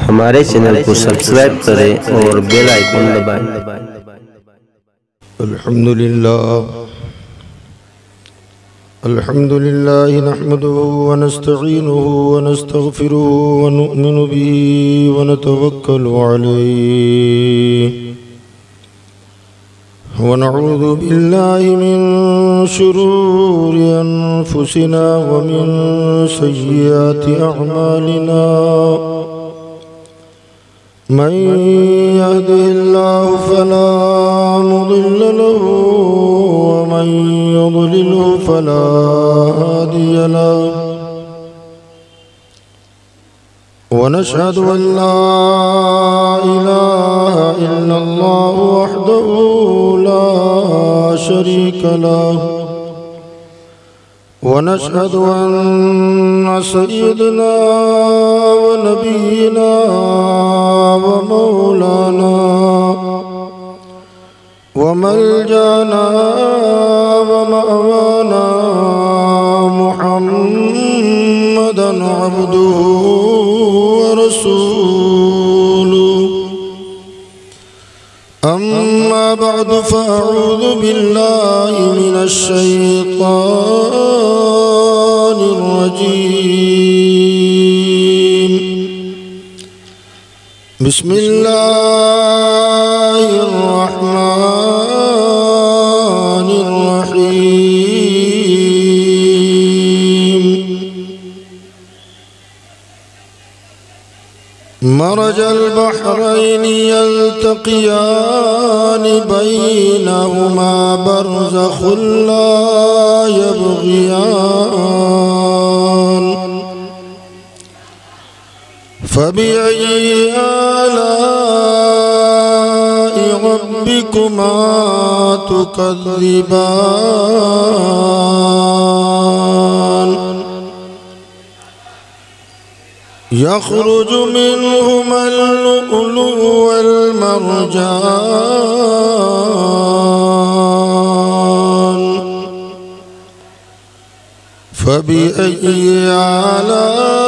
हमारे चैनल को सब्सक्राइब करें और बेल आइकन दबाएं। अल्हम्दुलिल्लाह नहमदुहु व नस्तईनुहु व नस्तगफिरुहु व नु'मिनु बिही व नतवक्कलु अलैहि व नऊज़ु बिल्लाहि मिन शुरूरि अनफुसिना व मिन सय्यिआति अअमालिना। मन यहदिहिल्लाहु फला मुदिल्ल लहु व मन युद्लिल्हु फला हादिय लहु। व नशहदु अन ला इलाहा इल्लल्लाहु वहदहु ला शरीका लहु व नशहदु अन्न सय्यदना व नबियना व मौलाना व मलजाना व मअवाना मुहम्मदन अब्दुहु व रसूलुहु। अम्मा बअदु फ़अऊज़ु बिल्लाहि मिनश शैतानिर रजीम। बिस्मिल्लाहिर रहमानिर रहीम। मरजल बहरैनि यल्तक़ियानि बैनहुमा बरज़ख़ुन ला यबग़ियान। फ़बिअय्यि आलाइ रब्बिकुमा तुकज़्ज़िबान। यख़रुजु मिनहुमल लुअ्लुअु वल मरजान। फ़बिअय्यि आलाइ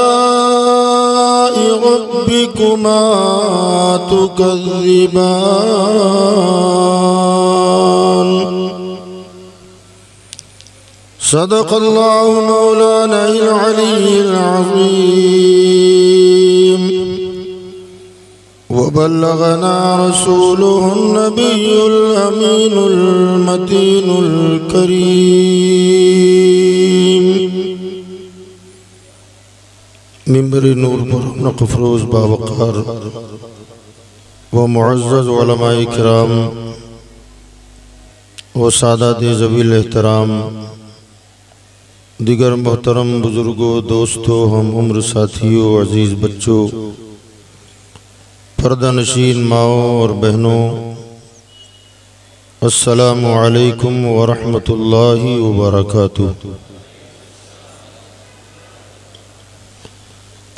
रब्बिकुमा तुकज़्ज़िबान। सदक़ल्लाहु मौलानाल अलिय्युल अज़ीम व बल्लगना रसूलुहुन नबियुल अमीनुल मतीनुल करीम। मिंबर नूर पर नक़फ़रोज़ बावक़ार व मुअज़्ज़ज़ उलमाए किराम व सादात ज़वील एहतराम, दिगर मोहतरम बुजुर्गों, दोस्तों, हम उम्र साथियों, अजीज़ बच्चों, पर्दा नशीन माओं और बहनों, अस्सलामु अलैकुम व रहमतुल्लाहि व बरकातुहू।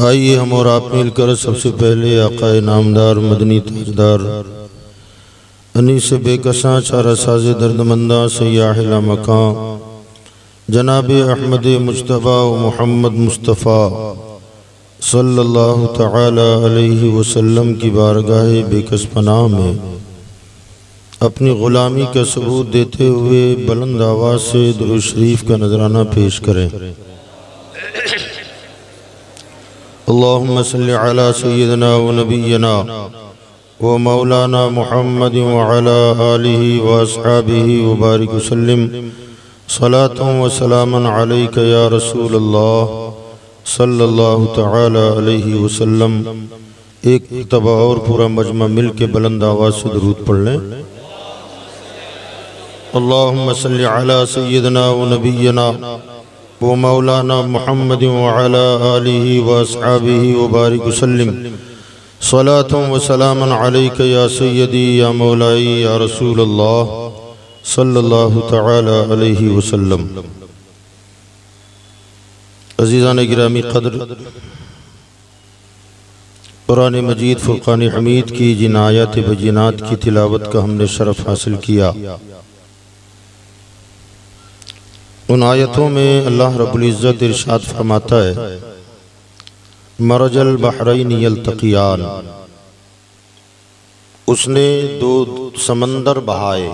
आइए हम और आप मिलकर सबसे पहले आक़ाए नामदार मदनी ताजदार अनीस बेकसां चारा साज़ दर्दमंदा सयाहिल मकां जनाब अहमद मुज्तबा व मोहम्मद मुस्तफ़ा सल्लल्लाहु तआला अलैहि वसल्लम की बारगाह बेकस पनाह में अपनी ग़ुलामी का सबूत देते हुए बुलंद आवाज़ से दुरूद शरीफ का नजराना पेश करें। अल्लाहुम्मा सल्लि अला सय्यिदिना व नबिय्यिना व मौलाना मुहम्मद व अला आलिहि व अस्हाबिहि व बारिक वसल्लिम सलातुन व सलामन अलैका या रसूल अल्लाह सल्लल्लाहु तआला अलैहि वसल्लम। एक तबा और पूरा मजमा मिल के बुलंद आवाज़ से दुरूद पढ़ लें। अल्लाहुम्मा सल्लि अला सय्यिदिना व नबिय्यिना व मौलाना मुहम्मद व अला आलिहि व अस्हाबिहि व बारिक वसल्लिम सलातुन व सलामन अलैका या सय्यदी या मौलाई या रसूल अल्लाह सल्लल्लाहु तआला अलैहि वसल्लम। अज़ीज़ान गिरामी क़द्र, कुरान मजीद फ़ुरक़ान हमीद की जिन आयत बय्यिनात की तिलावत का हमने शरफ़ हासिल किया, उन आयतों में अल्लाह रब्बुल इज़्ज़त इरशाद फरमाता है, मरजल बहरैन यल्तक़ियान, उसने दो समंदर बहाए,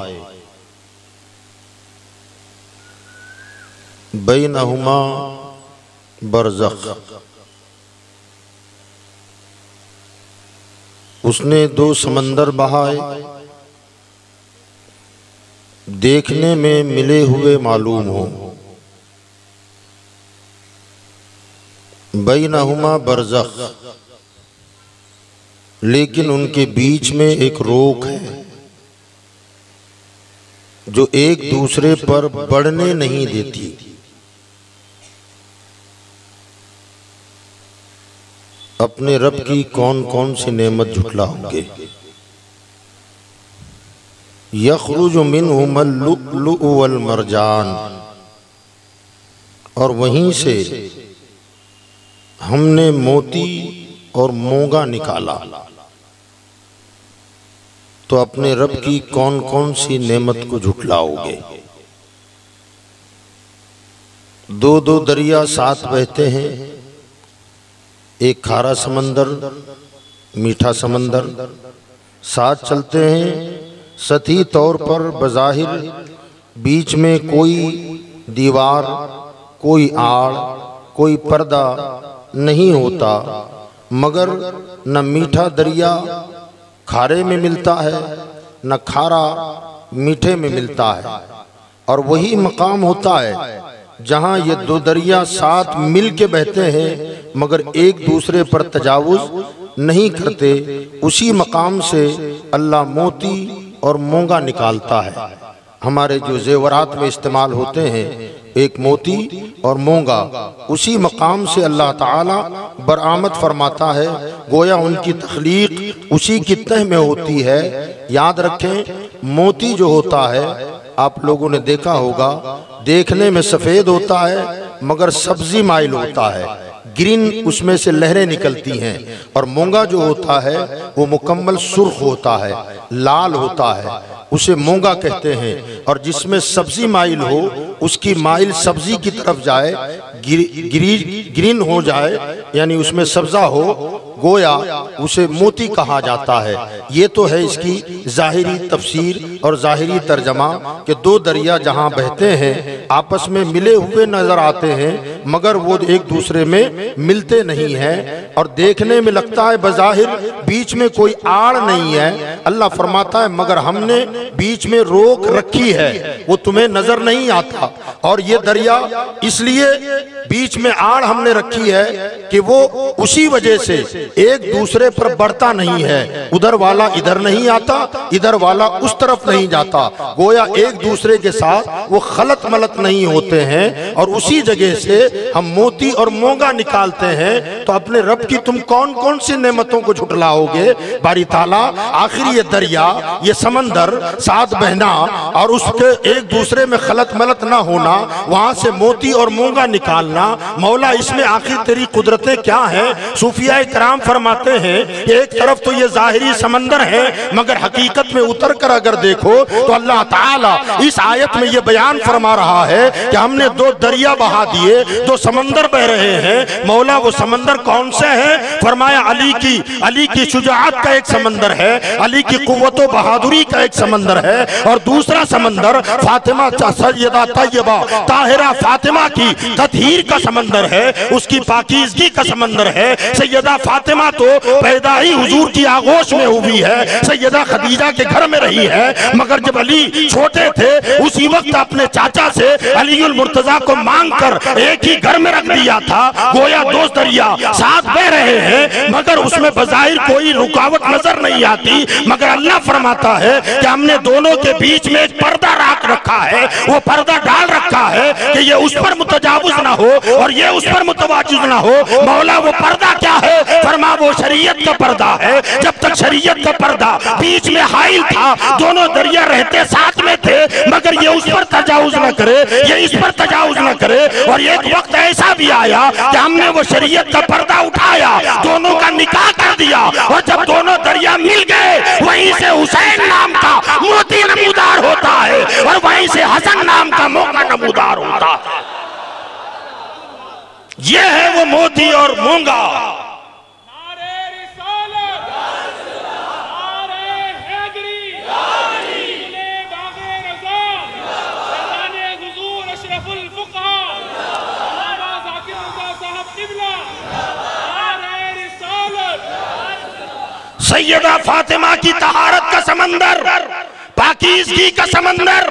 बैनहुमा बरज़ख, उसने दो समंदर बहाए, देखने में मिले हुए मालूम हो। बैनहुमा बरज़ख, लेकिन उनके बीच में एक रोक है जो एक दूसरे पर बढ़ने नहीं देती। अपने रब की कौन कौन सी नेमत झुठलाओगे। यखरुजु मिनहुमल लुअलुअ वल मरजान, और वहीं से हमने मोती और मोंगा निकाला। तो अपने रब की कौन कौन सी नेमत को झुठलाओगे। दो दो दरिया साथ बहते हैं, एक खारा समंदर, मीठा समंदर साथ चलते हैं। सतही तौर पर बज़ाहिर बीच में कोई दीवार, कोई आड़, कोई पर्दा नहीं होता, मगर न मीठा दरिया खारे में मिलता है, न खारा मीठे में मिलता है। और वही मकाम होता है जहाँ ये दो दरिया साथ मिल के बहते हैं मगर एक दूसरे पर तजावुज नहीं करते। उसी मकाम से अल्लाह मोती और मोंगा निकालता है। हमारे जो जेवरात में इस्तेमाल होते हैं, एक मोती और मोंगा, उसी मकाम से अल्लाह ताला बरामद फरमाता है। गोया उनकी तख्लीक उसी की तह में होती है। याद रखें, मोती जो होता है आप लोगों ने देखा होगा, देखने में सफ़ेद होता है मगर सब्जी माइल होता है, ग्रीन उसमें से लहरें निकलती हैं। और मोंगा जो होता है वो मुकम्मल सुर्ख होता है, लाल होता है, उसे मोंगा कहते हैं। और जिसमें सब्जी माइल हो, उसकी माइल सब्जी की तरफ जाए, ग्रीन हो जाए, यानी उसमें सब्जा हो, गोया उसे मोती कहा जाता है। ये तो है इसकी ज़ाहिरी तफसीर और ज़ाहिरी तर्जमा कि दो दरिया जहाँ बहते हैं आपस में मिले हुए नजर आते हैं मगर वो एक दूसरे में मिलते नहीं हैं। और देखने में लगता है बज़ाहिर बीच में कोई आड़ नहीं है। अल्लाह फरमाता है मगर हमने बीच में रोक रखी है, वो तुम्हें नजर नहीं आता। और ये दरिया इसलिए बीच में आड़ हमने रखी है कि वो उसी वजह से एक दूसरे पर बढ़ता नहीं है। उधर वाला इधर नहीं आता, इधर वाला उस तरफ नहीं जाता। गोया एक दूसरे के साथ वो खलत मलत नहीं होते हैं। और उसी जगह से हम मोती और मोंगा निकालते हैं। तो अपने रब की तुम कौन कौन सी नेमतों को झुठलाओगे। बारी ताला आखिर ये दरिया, ये समंदर साथ बहना और उसके एक दूसरे में खलत मलत ना होना, वहां से मोती और मोंगा निकालना, मौला इसमें आखिर तेरी कुदरतें क्या हैं। सूफिया कराम फरमाते हैं एक तरफ तो ये जाहिरी समंदर है मगर हकीकत में उतर कर अगर देखो तो अल्लाह ताला इस आयत में ये बयान फरमा रहा है कि हमने दो दरिया बहा दिए, दो समंदर बह रहे हैं। मौला वो समंदर कौन से हैं? फरमाया अली की शुजाअत का एक समंदर है, अली की कुव्वत व बहादुरी का एक समंदर है। और दूसरा समंदर फातिमा सैयदा तैयबा ताहिरा फातिमा की तत्हीर का समंदर है, उसकी पाकीज़गी का समंदर है। सैयदा फातिमा तो पैदा ही हुजूर की आगोश में हुई है, सैयदा खदीजा के घर में रही है। मगर जब अली छोटे थे उसी वक्त अपने चाचा से अलीउल मुर्तजा को मांग कर एक ही घर में रख दिया था। गोया दो दरिया साथ बह रहे हैं मगर उसमें बज़ाहिर कोई रुकावट नजर नहीं आती। मगर अल्लाह फरमाता है कि हमने दोनों के बीच में एक पर्दा रखा है, वो पर्दा डाल रखा है कि ये उस पर मुतजावुज ना हो और ये उस पर मुतवाजिज ना हो। मौला वो पर्दा क्या है? फरमा वो शरीयत का पर्दा है। जब तक शरीयत का पर्दा बीच में हाइल था, दोनों दरिया रहते साथ में थे मगर ये उस पर तजावुज न करे, ये इस पर तजावुज न करे। और एक वक्त ऐसा भी आया कि हमने वो शरीयत का पर्दा उठाया, दोनों का निकाह कर दिया। और जब दोनों दरिया मिल गए वहीं से हुसैन नाम का मोती नमूदार होता है और वहीं से हसन नाम का मोंगा नमूदार होता है। ये है वो मोती और मोंगा। सैयदा फातिमा की तहारत का समंदर, पाकीज़गी का समंदर,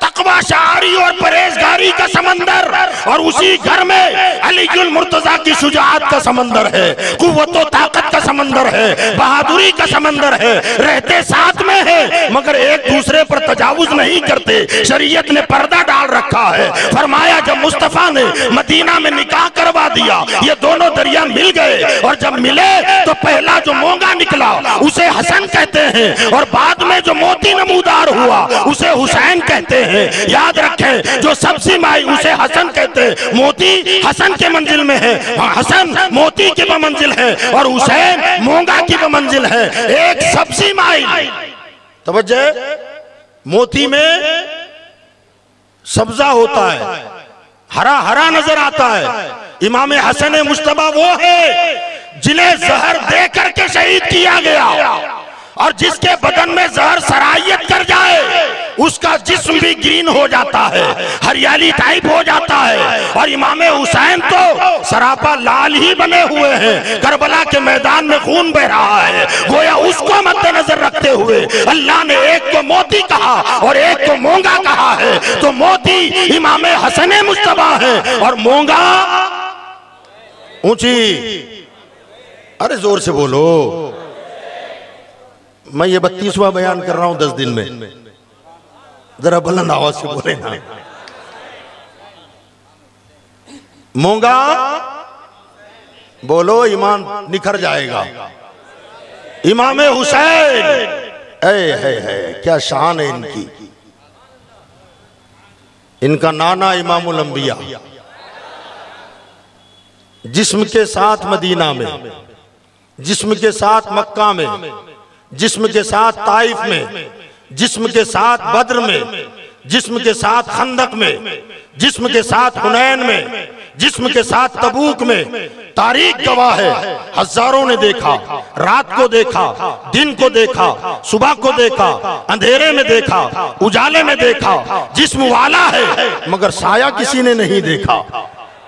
तकवा शारी और परहेजगारी का समंदर, और उसी घर में अलीजुल मुर्तजा की शुजाअत का समंदर है, कुव्वत व ताकत का समंदर है, बहादुरी का समंदर है। रहते साथ में है मगर एक दूसरे पर तजावुज नहीं करते। शरीयत ने पर्दा डाल रखा है। फरमाया जब मुस्तफा ने मदीना में निकाह करवा दिया, ये दोनों दरिया मिल गए, और जब मिले तो पहला जो मोंगा निकला उसे हसन कहते हैं, और बाद में जो मोती नमूदार हुआ उसे हुसैन कहते हैं। याद रखें, जो सब्जी माई उसे हसन कहते हैं, मोती हसन के मंजिल में है, हसन मोती की मंजिल है, और हुसैन मोंगा की मंजिल है। एक सब्जी माई, तवज्जो, मोती में सब्जा होता है, हरा हरा नजर आता है। इमाम हसन मुश्तबा वो है जिन्हें जहर दे करके शहीद किया गया, और जिसके बदन में जहर सरायत कर जाए उसका जिस्म भी ग्रीन हो जाता है, हरियाली टाइप हो जाता है। और इमाम हुसैन तो सरापा लाल ही बने हुए हैं। करबला के मैदान में खून बह रहा है, गोया उसको मद्देनजर रखते हुए अल्लाह ने एक को मोती कहा और एक को मोंगा कहा है। तो मोती इमाम हसन मुश्तबा है और मोंगा ऊंची, अरे जोर से बोलो, मैं ये 32वां बयान कर रहा हूं 10 दिन में, जरा बुलंद आवाज से बोले ना। मोंगा बोलो, ईमान निखर जाएगा। इमाम हुसैन, है क्या शान है इनकी। इनका नाना इमामुल अंबिया, जिस्म के साथ मदीना में, जिस्म के साथ मक्का में, जिस्म के साथ ताइफ में, जिस्म के साथ बद्र में, जिस्म के साथ खंदक में, जिस्म के साथ हुनैन में, जिस्म के साथ तबूक में। तारीख गवाह है, हजारों ने देखा, रात को देखा, दिन को देखा, सुबह को देखा, अंधेरे में देखा, उजाले में देखा। जिस्म वाला है मगर साया किसी ने नहीं देखा।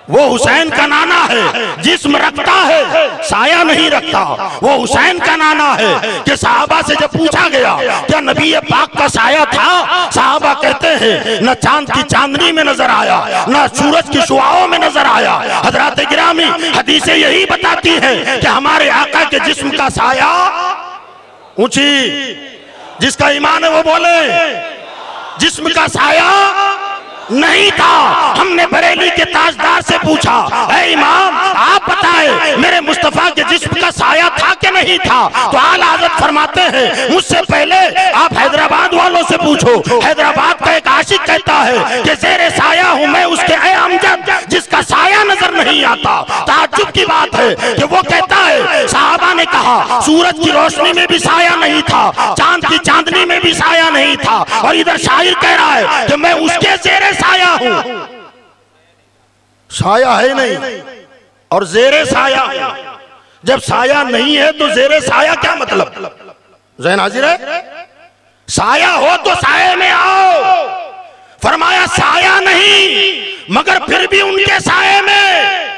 वो हुसैन का नाना है, जिस्म रखता है साया नहीं रखता। वो हुसैन का नाना है कि साहबा से जब पूछा गया क्या नबी पाक का साया था, साहबा कहते हैं न चांद की चांदनी में नजर आया, न सूरज की शुआओं में नजर आया। हजरात गिरामी, हदीसें यही बताती हैं कि हमारे आका के जिस्म का साया ऊंची, जिसका ईमान है वो बोले जिस्म का साया नहीं था। हमने बरेली के ताजदार से पूछा, ऐ इमाम आप बताएं मेरे मुस्तफा के जिस्म का साया था कि नहीं था। तो आला हज़रत फरमाते हैं मुझसे पहले आप हैदराबाद वालों से पूछो। हैदराबाद का एक आशिक कहता है कि ज़ेरे साया हूं मैं उसके, ऐ अमजद जिसका साया नजर नहीं आता। ताज्जुब की बात है कि वो कहता है साहबा ने कहा सूरज की रोशनी में भी साया नहीं था, चांद की चांदनी में भी साया नहीं था, और इधर शायर कह रहा है कि मैं उसके ज़ेरे साया हूं। साया है नहीं और जेरे साया। जब साया नहीं है तो जेरे साया क्या मतलब? ज़हन हाजिर है? साया हो तो साये में आओ। फरमाया साया नहीं मगर फिर भी उनके साये में।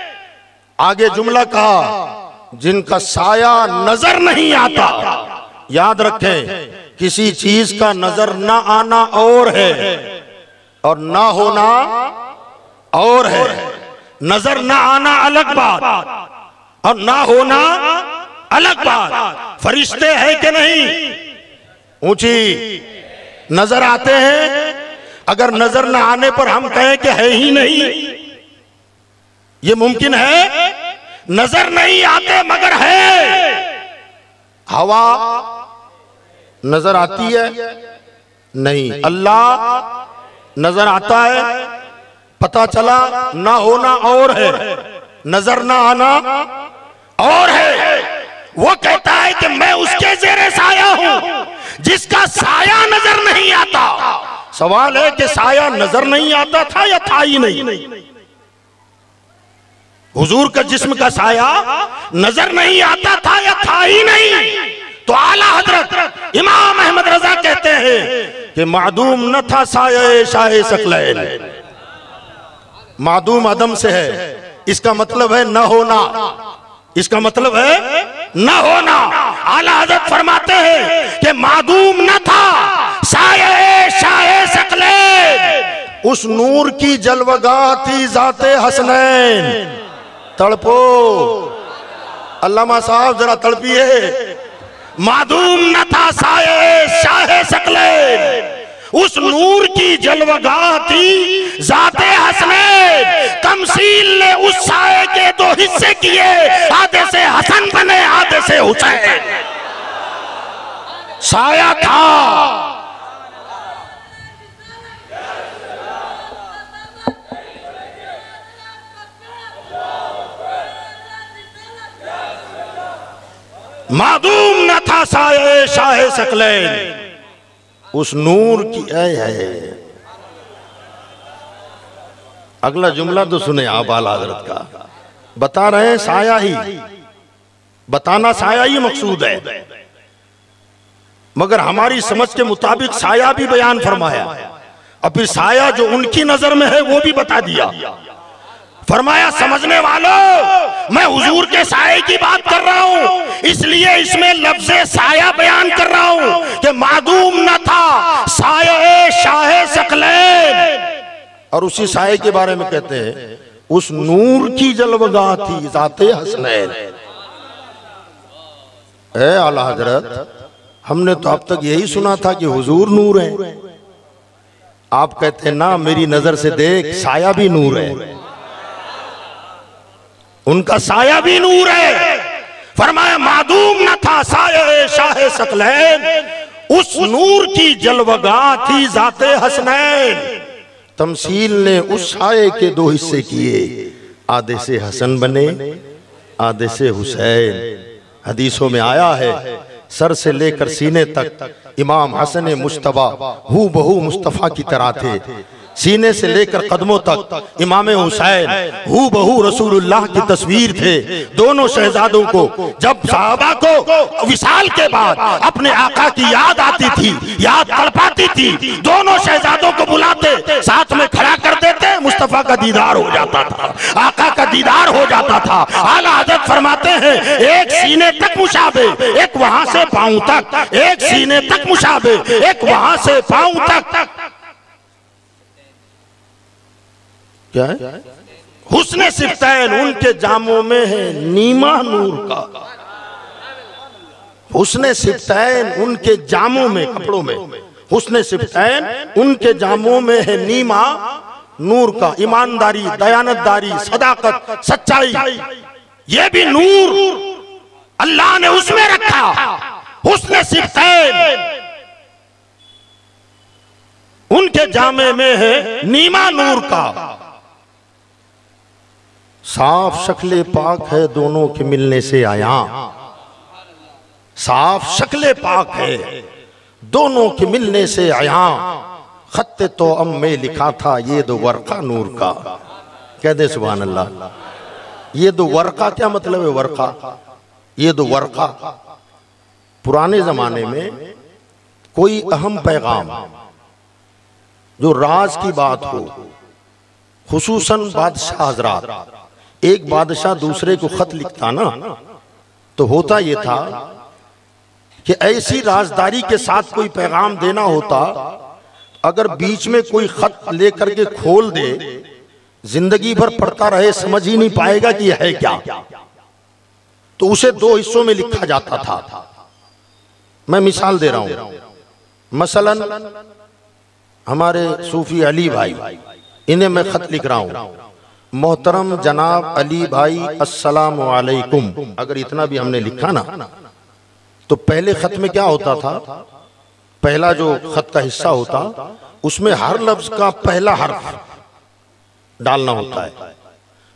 आगे जुमला कहा जिनका साया नजर नहीं आता। याद रखें, किसी चीज का नजर ना आना और है और ना होना और है। नजर ना आना अलग बात और ना होना अलग बात। फरिश्ते हैं कि नहीं? ऊंची नजर आते हैं। अगर नजर ना आने पर हम कहें कि है ही नहीं, ये मुमकिन है? नजर नहीं आते मगर है। हवा नजर आती है नहीं, अल्लाह नजर आता है। पता चला ना होना और है, नजर ना आना और है। वो कहता है कि मैं उसके ज़ेरे साया हूं जिसका साया नजर नहीं आता। सवाल है कि साया नजर नहीं आता था या था ही नहीं? हुजूर का जिस्म का साया नजर नहीं आता था या था ही नहीं? तो आला हजरत इमाम अहमद रजा कहते हैं कि मादूम न था साया शाहे सकलैन। मादूम अदम से है, इसका मतलब है न होना। इसका मतलब है न होना। आला हज़रत फरमाते हैं कि मादूम न था साये शाहे सकलैन, उस नूर की जलवगाह थी ज़ाते हसनैन। तड़पो अल्लामा साहब जरा तड़पिए। मादूम न था साये शाहे सकलैन, उस नूर की जलवगाह थी ज़ाते हसनैन। तमसील ने उस साये के दो हिस्से किए, आधे से हसन बने आधे से हुसैन। साया था मादूम न था साये शाहे सकलैन, उस नूर की है। अगला जुमला तो सुने आप आला हज़रत का, बता रहे हैं साया ही, बताना साया ही मकसूद है, मगर हमारी समझ के मुताबिक साया भी बयान फरमाया और फिर साया जो उनकी नजर में है वो भी बता दिया। फरमाया समझने वालों, मैं हुजूर के साये की बात कर रहा हूं, इसलिए इसमें लफ्ज़े साया बयान कर रहा हूं कि मादूम न था साये शाहे सकलैन। और उसी साये के बारे में कहते हैं उस नूर की जलवगाह थी ज़ाते हसनैन। ए आला हज़रत, हमने तो अब तक यही सुना था कि हुजूर नूर है। आप कहते हैं ना, मेरी नजर से देख साया भी नूर है, उनका साया भी नूर है। फरमाया मादूम न था साये शाहे सकलैन, उस नूर की जलवगाह थी ज़ाते हसनैन। तमसील ने उस साये के दो हिस्से किए, आधे से हसन बने आधे से हुसैन। हदीसों में आया है सर से लेकर सीने तक इमाम हसन मुश्तबा हू बहू मुस्तफ़ा की तरह थे, सीने से लेकर कदमों तक इमाम हुसैन हू बहू रसूलुल्लाह की तस्वीर थे। दोनों शहजादों को जब सहाबा को विसाल के बाद अपने आका की याद आती थी, याद तड़पाती थी, दोनों शहजादों को बुलाते, साथ में खड़ा कर देते, मुस्तफा का दीदार हो जाता था, आका का दीदार हो जाता था। आला हज़रत फरमाते हैं एक सीने तक मुशाबे, एक वहां से पांव तक, एक सीने तक मुशाबे, एक वहां से पांव तक। क्या है? हुस्ने सिफ्तैन उनके जामों में है नीमा नूर का। हुस्ने सिफ्तैन उनके जामों में, कपड़ों में, हुस्ने सिफ्तैन उनके जामों में है नीमा नूर का। ईमानदारी, दयानतदारी, सदाकत, सच्चाई, ये भी नूर अल्लाह ने उसमें रखा। हुस्ने सिफ्तैन उनके जामे में है नीमा नूर का। साफ शक्ले पाक है दोनों के मिलने से आया, साफ शक्ले पाक है दोनों के मिलने से आया। खत्ते तो अम में लिखा था ये दो वर्का नूर का। कह दे सुभान अल्लाह। ये दो वर्का क्या मतलब है? वर्का, ये दो वर्का पुराने जमाने में कोई अहम पैगाम जो राज की बात हो, खुसूसन बादशाह हजरात, एक बादशाह दूसरे को खत लिखता ना, तो होता यह था कि ऐसी राजदारी के साथ कोई पैगाम देना होता, अगर बीच में कोई खत लेकर के खोल दे, जिंदगी भर पढ़ता रहे, समझ ही नहीं पाएगा कि यह है क्या। तो उसे दो हिस्सों में लिखा जाता था। मैं मिसाल दे रहा हूं, मसलन हमारे सूफी अली भाई, इन्हें मैं खत लिख रहा हूं, मोहतरम जनाब अली भाई अस्सलामु अलैकुम। अगर इतना भी हमने लिखा ना, तो पहले खत में क्या होता था, पहला जो खत का हिस्सा होता उसमें हर लफ्ज का पहला हर्फ डालना होता है,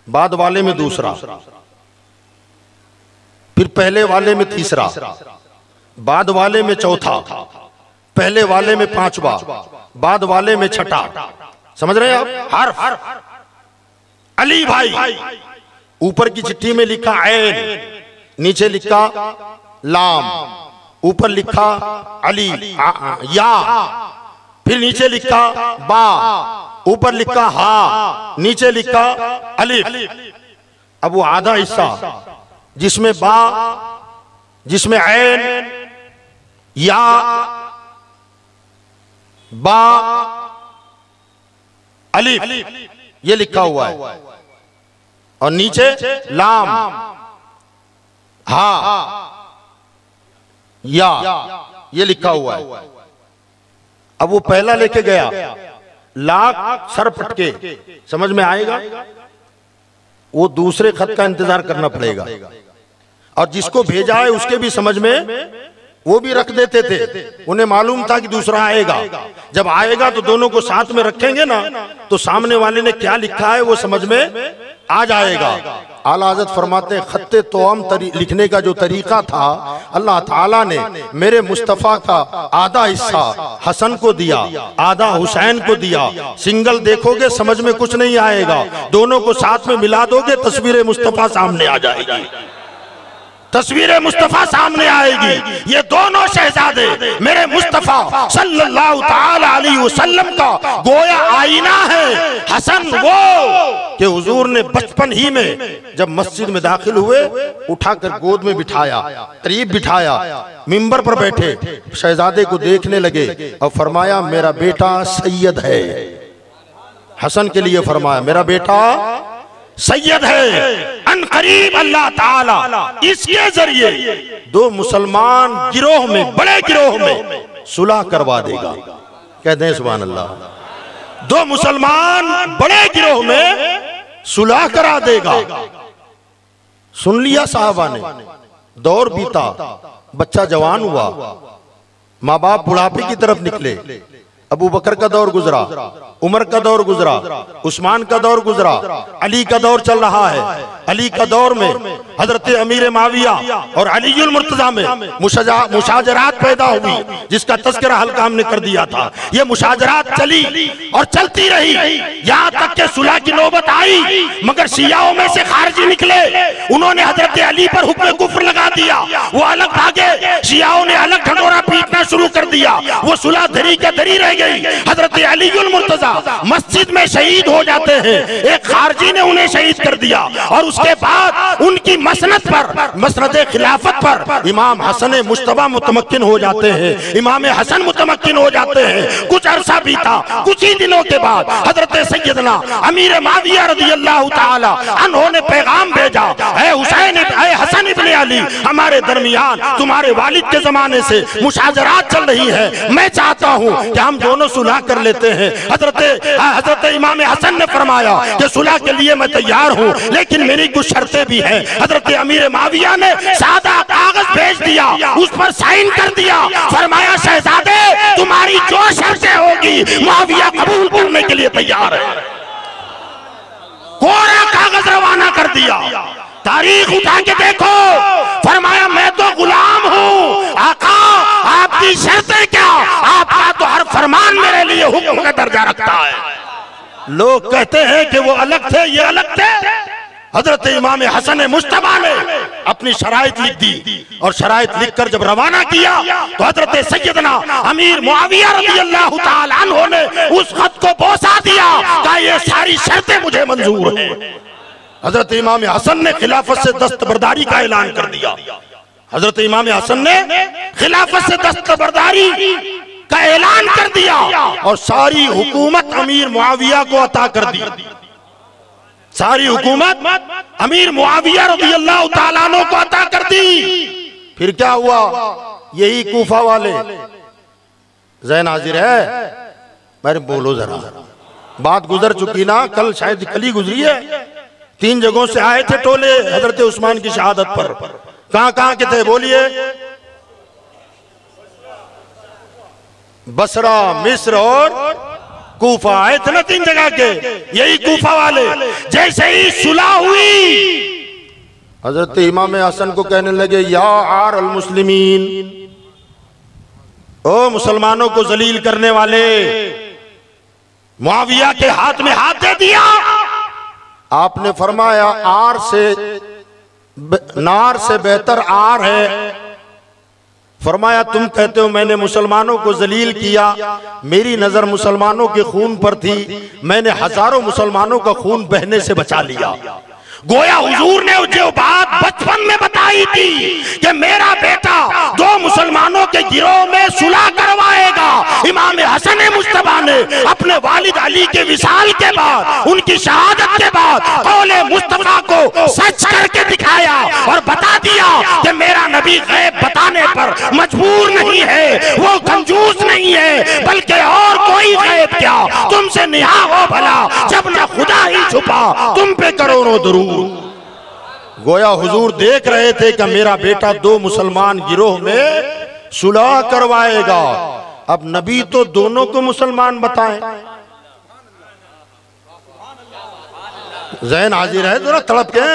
बाद वाले में दूसरा, फिर पहले वाले में तीसरा, बाद वाले में चौथा, पहले वाले में पांचवा, बाद वाले में छठा। समझ रहे हैं आप? हर्फ। अली भाई, ऊपर की चिट्ठी में लिखा ऐन, नीचे लिखा लाम, ऊपर लिखा अली या, फिर नीचे लिखा बा, ऊपर लिखा हा, नीचे लिखा अलिफ। अब वो आधा हिस्सा जिसमें बा जिसमें ऐन, या, बा, अलिफ ये लिखा हुआ है और नीचे लाम, हा, या ये लिखा हुआ है। अब वो पहला लेके गया, लाख सर पटके, समझ में आएगा? वो दूसरे खत का इंतजार करना पड़ेगा। और जिसको भेजा है उसके भी समझ में वो भी रख देते थे, उन्हें मालूम था कि दूसरा आएगा। जब आएगा तो दोनों को साथ में रखेंगे ना, तो सामने वाले ने क्या लिखा है वो समझ में आ जाएगा। आला हज़रत फरमाते हैं, खत्ते तोअम लिखने का जो तरीका था, अल्लाह ताला ने मेरे मुस्तफ़ा का आधा हिस्सा हसन को दिया, आधा हुसैन को दिया। सिंगल देखोगे समझ में कुछ नहीं आएगा, दोनों को साथ में मिला दोगे तस्वीर मुस्तफ़ा सामने आ जाएगी, तस्वीर मुस्तफ़ा सामने आएगी। ये दोनों शहजादे मेरे मुस्तफ़ा सल्लल्लाहु ताला अलैहि वसल्लम का गोया आईना है। हसन वो कि हुजूर ने बचपन ही में जब मस्जिद में दाखिल हुए उठाकर गोद में बिठाया, करीब बिठाया, मिंबर पर बैठे शहजादे को देखने लगे और फरमाया मेरा बेटा सैयद है। हसन के लिए फरमाया मेरा बेटा सैयद है। अन करीब अल्लाह ताला इसके जरिए दो मुसलमान गिरोह में, बड़े गिरोह में सुलह करवा देगा। कहते हैं सुभान अल्लाह। दो मुसलमान बड़े गिरोह में सुलह करा देगा। सुन लिया साहबा ने, दौर बीता, बच्चा जवान हुआ, माँ बाप बुढ़ापे की तरफ निकले। अबू बकर का दौर गुजरा, उमर का दौर गुजरा, उस्मान का दौर गुजरा, अली का दौर चल रहा है। अली का दौर में हजरत अमीर माविया और अलीउल मुर्तजा में मुशाजरात पैदा हुई, जिसका तस्करा हल्का हमने कर दिया था। ये मुशाजरात चली और चलती रही, यहाँ तक के सुलह की नौबत आई, मगर शियाओं में से खारजी निकले, उन्होंने हजरत अली पर हुक्म कुफ्र लगा दिया। वो अलग भागे, शियाओं ने अलग ढंढोरा पीटना शुरू कर दिया। वो सुलह धरी का धरी रह गई। हजरत अलीउल मुर्तजा मस्जिद में शहीद हो जाते हैं, एक खारजी ने उन्हें शहीद कर दिया। और उसके बाद उनकी मसनद पर, मसनद खिलाफत पर इमाम हसन मुश्तबा मुतमक्किन हो जाते हैं, इमाम हसन मुतमक्किन हो जाते हैं। कुछ अरसा बीता, कुछ ही दिनों के बाद हजरत सैयदना अमीर माविया रज़ियल्लाहु ताला अन्हों ने पैगाम भेजा, ऐ हुसैन, ऐ हसन इब्ने अली, हमारे दरमियान तुम्हारे वालिद के जमाने से मुशाजरात चल रही है, मैं चाहता हूँ कि हम दोनों सुलह कर लेते हैं। हजरत इमाम हसन ने फरमाया कि सुलह के लिए मैं तैयार हूँ, लेकिन मेरी कुछ शर्तें भी हैं। हजरत अमीर माविया ने सादा कागज भेज दिया, उस पर साइन कर दिया, फरमाया शहजादे तुम्हारी जो शर्तें होगी माविया कबूल करने के लिए तैयार है। कोरा कागज रवाना कर दिया। तारीख उठा के देखो, फरमाया मैं तो गुलाम हूँ, आका आपकी शर्तें क्या? आपका तो हर फरमान मेरे लिए हुक्म का दर्जा रखता है। लोग कहते हैं कि वो अलग थे, ये अलग थे। हजरत इमाम हसन मुश्तबा ने अपनी शराइत लिख दी और शराइत लिखकर जब रवाना किया तो हजरत सैयदना अमीर मुआविया रज़ियल्लाहु ताला अन्हु ने उस खत को बोसा दिया, कहा ये सारी शर्तें मुझे मंजूर हैं। हजरत इमाम हसन ने खिलाफत से दस्तबरदारी का ऐलान कर दिया। हजरत इमाम हसन ने खिलाफत से दस्तबरदारी का ऐलान कर दिया और सारी हुकूमत अमीर मुआविया को अता कर दी। सारी हुकूमत अमीर मुआविया रज़ियल्लाहु ताला अन्हु को अता कर दी। फिर क्या हुआ? यही कूफा वाले, ज़हन हाजिर है? मेरे बोलो जरा, बात गुजर चुकी ना, कल शायद कल ही गुजरी है। 3 जगहों से आए थे टोले हजरत उस्मान की शहादत पर। कहां कहां के थे बोलिए? बसरा, मिस्र और कूफा। आए थे ना 3 जगह के, यही कूफा वाले। जैसे ही सुलह हुई हजरत इमाम हसन को कहने लगे, या आर अल मुस्लिमीन, ओ मुसलमानों को जलील करने वाले। मुआविया के हाथ में हाथ दे दिया। आपने फरमाया आर से नार से बेहतर आर है। फरमाया तुम कहते हो मैंने मुसलमानों को जलील किया, मेरी नजर मुसलमानों के खून पर थी, मैंने हजारों मुसलमानों का खून बहने से बचा लिया। गोया हुजूर ने जो बात बचपन में बताई थी कि मेरा बेटा दो मुसलमानों के गिरोह में सुलह करवाएगा, इमाम हसन मुस्तफा ने अपने वालिद अली के विसाल के बाद, उनकी शहादत के बाद कौले मुस्तफा को सच करके दिखाया और बता दिया कि मेरा नबी गैब बताने पर मजबूर नहीं है, वो कंजूस नहीं है, बल्कि और कोई गैब क्या तुमसे निहा हो भला, जब ना खुदा ही छुपा तुम पे करोड़ों दुरूद। गोया हुजूर देख रहे थे कि मेरा बेटा दो मुसलमान गिरोह में सुलह करवाएगा। अब नबी तो दोनों को मुसलमान बताएं। जैन हाजिर है, जरा तड़प के।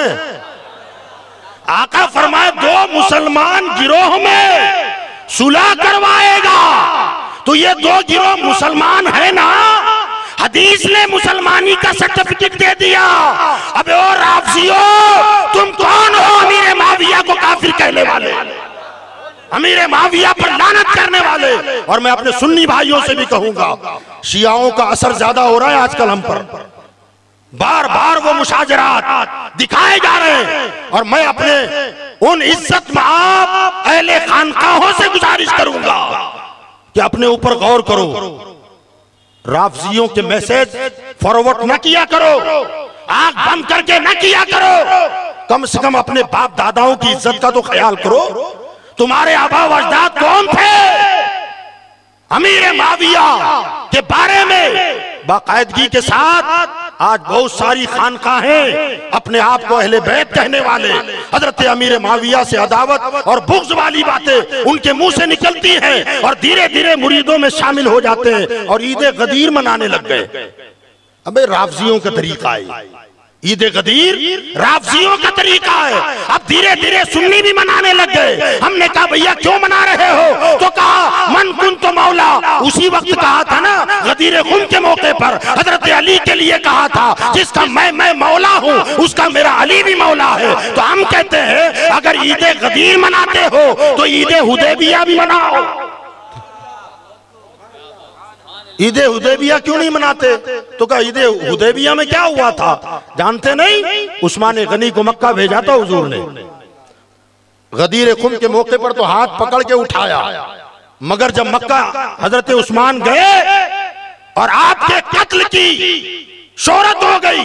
आका फरमाए दो मुसलमान गिरोह में सुलह करवाएगा, तो ये दो गिरोह मुसलमान है ना, हदीस ने मुसलमानी का सर्टिफिकेट दे दिया। अब और राफियों तुम कौन हो अमीर माविया को काफिर कहने वाले, अमीर माविया पर लानत करने वाले। और मैं अपने सुन्नी भाइयों से भी कहूंगा, शियाओं का असर ज्यादा हो रहा है आजकल हम पर, बार बार वो मुशाजरात दिखाए जा रहे हैं। और मैं अपने उन इज्जत माब अहले खानकाहों से गुजारिश करूंगा कि अपने ऊपर गौर करो, राफजियों के मैसेज फॉरवर्ड न किया करो, आंख बंद करके न किया करो, कम से कम अपने बाप दादाओं की इज्जत का तो ख्याल करो। तुम्हारे आबा व अजदाद कौन थे? अमीर माविया के बारे में बाकायदगी के साथ आज बहुत सारी खानकाहें अपने आप को अहले बैत कहने वाले, हजरत अमीर माविया से अदावत और बुग़्ज़ वाली बातें उनके मुंह से निकलती हैं और धीरे धीरे मुरीदों में शामिल हो जाते हैं और ईद गदीर मनाने लग गए। अबे राफजियों का तरीका है, ईद गदीर राफजियों का तरीका है। अब धीरे धीरे सुन्नी भी मनाने लग गए। हमने कहा भैया क्यों मना रहे हो? तो कहा मन कुन तो मौला, उसी वक्त कहा था ना गदीर खुम के मौके पर हजरत अली के लिए कहा था, जिसका मैं मौला हूँ उसका मेरा अली भी मौला है। तो हम कहते हैं अगर ईद गदीर मनाते हो तो ईद हुदैबिया भी मनाओ। ईद हुदैबिया क्यों नहीं मनाते? तो कहा ईद हुदैबिया में क्या हुआ था जानते नहीं? उस्मान गनी को मक्का भेजा था हुजूर ने, गदीर खुम के मौके पर तो हाथ पकड़ के उठाया, मगर जब मक्का हजरत उस्मान गए और आपके कत्ल की शोहरत हो गई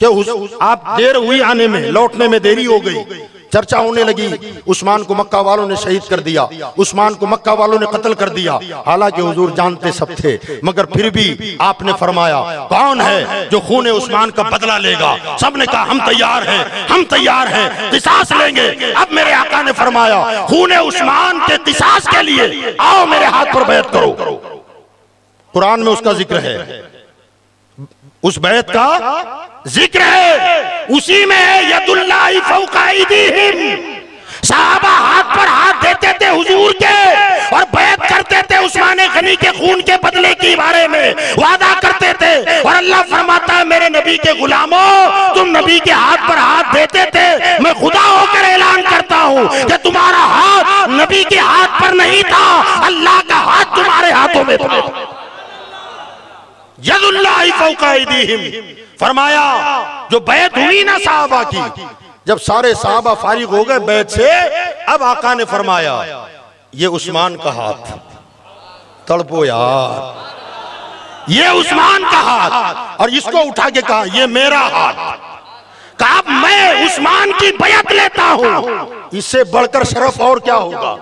कि आप देर हुई आने में, लौटने में देरी हो गई, चर्चा होने लगी, उस्मान को मक्का वालों ने शहीद कर दिया, उस्मान को मक्का वालों ने कत्ल कर दिया। हालांकि हुजूर जानते सब थे, मगर फिर भी आपने फरमाया कौन है जो खूने उस्मान का बदला लेगा? सबने कहा हम तैयार हैं, हम तैयार हैं, किसास लेंगे। अब मेरे आका ने फरमाया खूने उस्मान के किसास के लिए आओ मेरे हाथ पर बैत करो। कुरान में उसका जिक्र है, उस बैत का जिक्र है, उसी में है यदुल्लाहि फौका अयदीहिम। सहाबा हाथ पर हाथ देते थे हुजूर के और बैत करते थे उस्मान गनी के खून के बदले के बारे में वादा करते थे। और अल्लाह फरमाता है मेरे नबी के गुलामों, तुम नबी के हाथ पर हाथ देते थे, मैं खुदा होकर ऐलान करता हूँ कि तुम्हारा हाथ नबी के हाथ पर नहीं था, अल्लाह का हाथ तुम्हारे हाथों में था। यदुल्लाहि फौका अयदीहिम फरमाया जो बैत हुई ना साहबा की, जब सारे साहबा फारिग हो गए बैत से, अब आका ने फरमाया ये उस्मान का हाथ, तड़पो यार, ये उस्मान का हाथ। और इसको उठा के कहा ये मेरा हाथ। कहा मैं उस्मान की बैत लेता हूं, इससे बढ़कर शरफ और क्या होगा?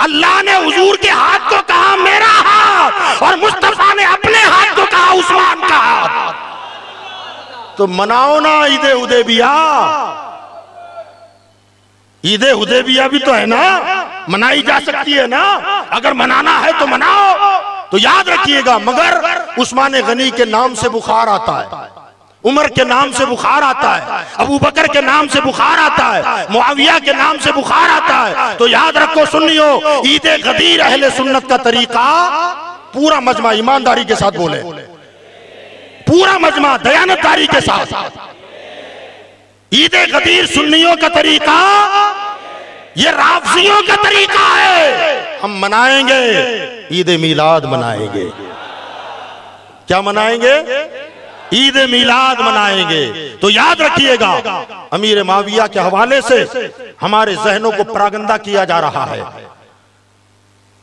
अल्लाह ने हुजूर के हाथ को कहा मेरा हाथ और मुस्तफा ने अपने हाथ को कहा उस्मान का हाथ। तो मनाओ ना ईद हुदैबिया, ईद हुदैबिया भी तो है ना, मनाई जा सकती है ना, अगर मनाना है तो मनाओ। तो याद रखिएगा, मगर उस्मान गनी के नाम से बुखार आता है, उमर के नाम से बुखार आता है, अबू बकर के नाम से बुखार आता है, मुआविया के नाम से बुखार आता है। तो याद रखो सुन्नियों, ईद गदीर अहले सुन्नत का तरीका, पूरा मजमा ईमानदारी के साथ बोले, पूरा मजमा दयानतदारी के साथ, ईद गदीर सुन्नियों का तरीका, ये राफजियों का तरीका है। हम मनाएंगे ईद मिलाद मनाएंगे, क्या मनाएंगे? ईद मिलाद मनाएंगे। तो याद रखिएगा, अमीर माविया के हवाले से हमारे जहनों को परागंदा किया जा रहा है।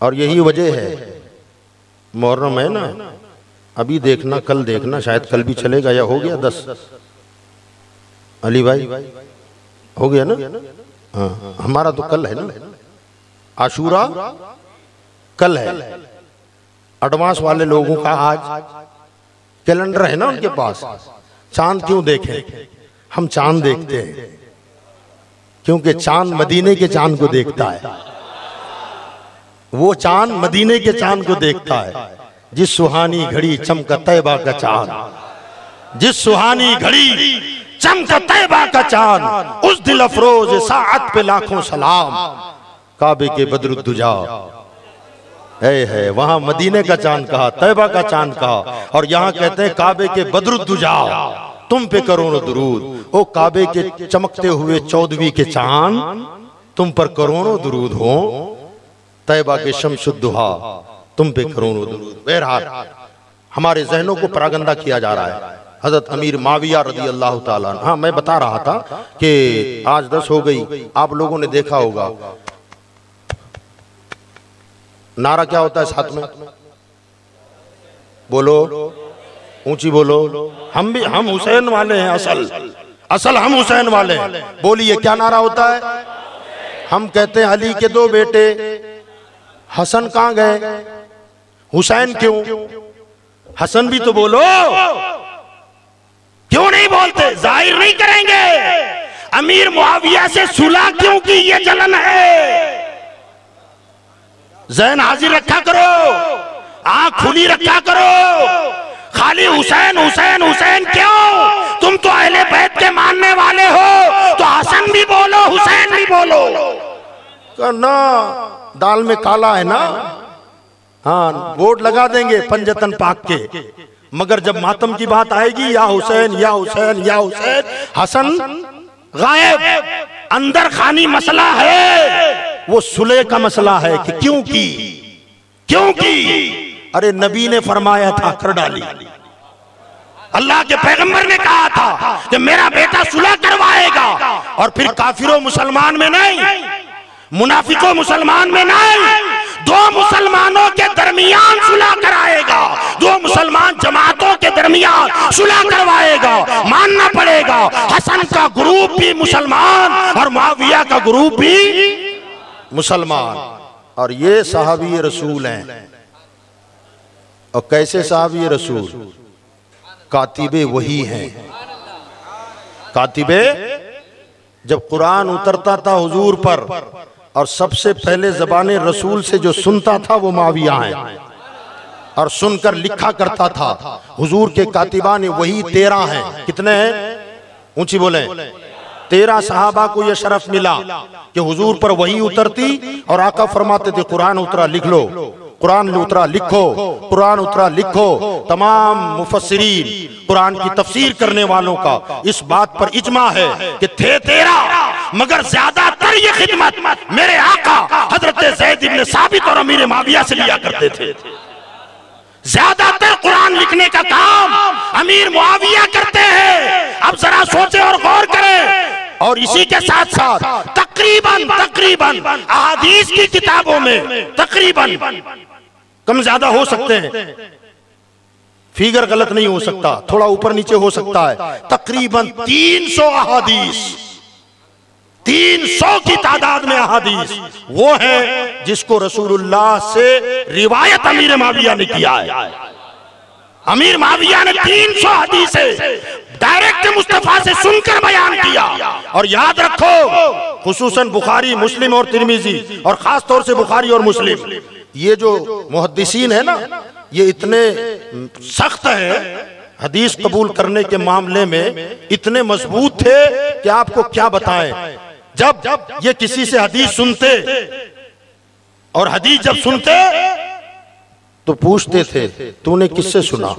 और यही वजह है, मुहर्रम है ना, अभी देखना, कल देखना, शायद कल भी चलेगा या हो गया 10। अली भाई हो गया ना? हाँ, हमारा तो कल है ना, आशूरा कल है। एडवांस वाले लोगों का आज कैलेंडर है ना उनके पास। चांद क्यों देखें? हम चांद देखते हैं क्योंकि चांद मदीने के चांद को देखता है। वो चांद मदीने के चांद को देखता है। जिस सुहानी घड़ी चमका तैबा का चांद, जिस सुहानी घड़ी चमका तैबा का चांद, उस दिल अफरोज साअत पे लाखों सलाम। काबे के बदरुद्दुजा है, वहां मदीने का चांद कहा, तैबा का चांद कहा, और यहाँ कहते हैं काबे के बदरुद्दुजा, तुम पे करोड़ों दुरूद। ओ काबे के चमकते हुए 14वीं के चांद, तुम पर करोड़ों दुरूद हो। तैबा के शमसुद्दुहा, तुम पे करोड़ों दुरूद। बहरहाल हमारे जहनों को परागंदा किया जा रहा है। हजरत अमीर माविया रदी अल्लाह ताला। हाँ, मैं बता रहा था कि आज 10 हो गई। आप लोगों ने देखा होगा नारा क्या होता है साथ में? बोलो, ऊंची बोलो। हम हुसैन वाले हैं, असल हम हुसैन वाले हैं। बोलिए क्या नारा होता है? हम कहते हैं अली के 2 बेटे, हसन कहां गए? हुसैन क्यों? हसन भी तो बोलो। क्यों नहीं बोलते? जाहिर नहीं करेंगे। अमीर मुआविया से सुलह क्यों की? ये जलन है। ज़हन हाजिर रखा करो, आंख खुली रखा करो। खाली हुसैन हुसैन हुसैन क्यों? तुम तो अहले बैत के मानने वाले हो, तो हसन भी बोलो, हुसैन भी बोलो। ना दाल में काला है ना। हाँ, बोर्ड लगा देंगे पंजतन पाक के, मगर जब मातम की बात आएगी, या हुसैन या हुसैन या हुसैन, हसन गायब। अंदर खानी मसला है, वो सुलह का मसला है कि क्यों की, क्यों की? अरे नबी ने फरमाया था, कर डाली। अल्लाह के पैगंबर ने कहा था कि मेरा बेटा सुलह करवाएगा। और फिर काफिरों मुसलमान में नहीं, मुनाफिकों मुसलमान में नहीं, 2 मुसलमानों के दरमियान सुलह कराएगा। 2 मुसलमान जमातों के दरमियान सुलह करवाएगा। मानना पड़ेगा, हसन का ग्रुप भी मुसलमान और मुआविया का ग्रुप भी मुसलमान। और ये साहबी रसूल हैं। और कैसे साहबी रसूल? कातिबे वही हैं। कातिबे, जब कुरान उतरता था हुजूर पर, और सबसे पहले ज़बाने रसूल से जो सुनता था वो माविया है, और सुनकर लिखा करता था। हुजूर के कातिबान वही 13 हैं। कितने हैं? ऊंची बोले। 13 सहाबा को यह शरफ मिला कि हुजूर पर वही उतरती, और आका फरमाते थे कुरान उतरा लिख लो, कुरान उतरा लिखो, कुरान उतरा लिखो। तमाम मुफस्सिरीन, कुरान की तफसीर करने वालों का इस बात पर इजमा है कि थे 13, मगर ज्यादातर ये खिदमत मेरे आका हजरत ज़ैद इब्न साबित और अमीर माविया से लिया करते थे। ज्यादातर कुरान लिखने का काम अमीर मुआविया करते हैं। अब जरा सोचे और गौर करें। और इसी के साथ साथ तकरीबन अहादीस की किताबों में तकरीबन, कम ज्यादा हो सकते हैं, फिगर गलत नहीं हो सकता, थोड़ा ऊपर नीचे हो सकता है, तकरीबन 300 अहादीस, 300 की तादाद में अहादीस वो है जिसको रसूलुल्लाह से रिवायत अमीर माविया ने किया है। अमीर माविया ने 300 हदीसें डायरेक्ट मुस्तफा से सुनकर बयान किया। और याद रखो, खुसूसन बुखारी, मुस्लिम और तिरमिजी, और खास तौर से बुखारी और मुस्लिम, ये जो मुहद्दिसीन है ना, ये इतने सख्त हैं हदीस कबूल करने के मामले में, इतने मजबूत थे कि आपको क्या बताएं। जब ये किसी से हदीस सुनते, और हदीस जब सुनते तो पूछते थे तूने किससे सुना?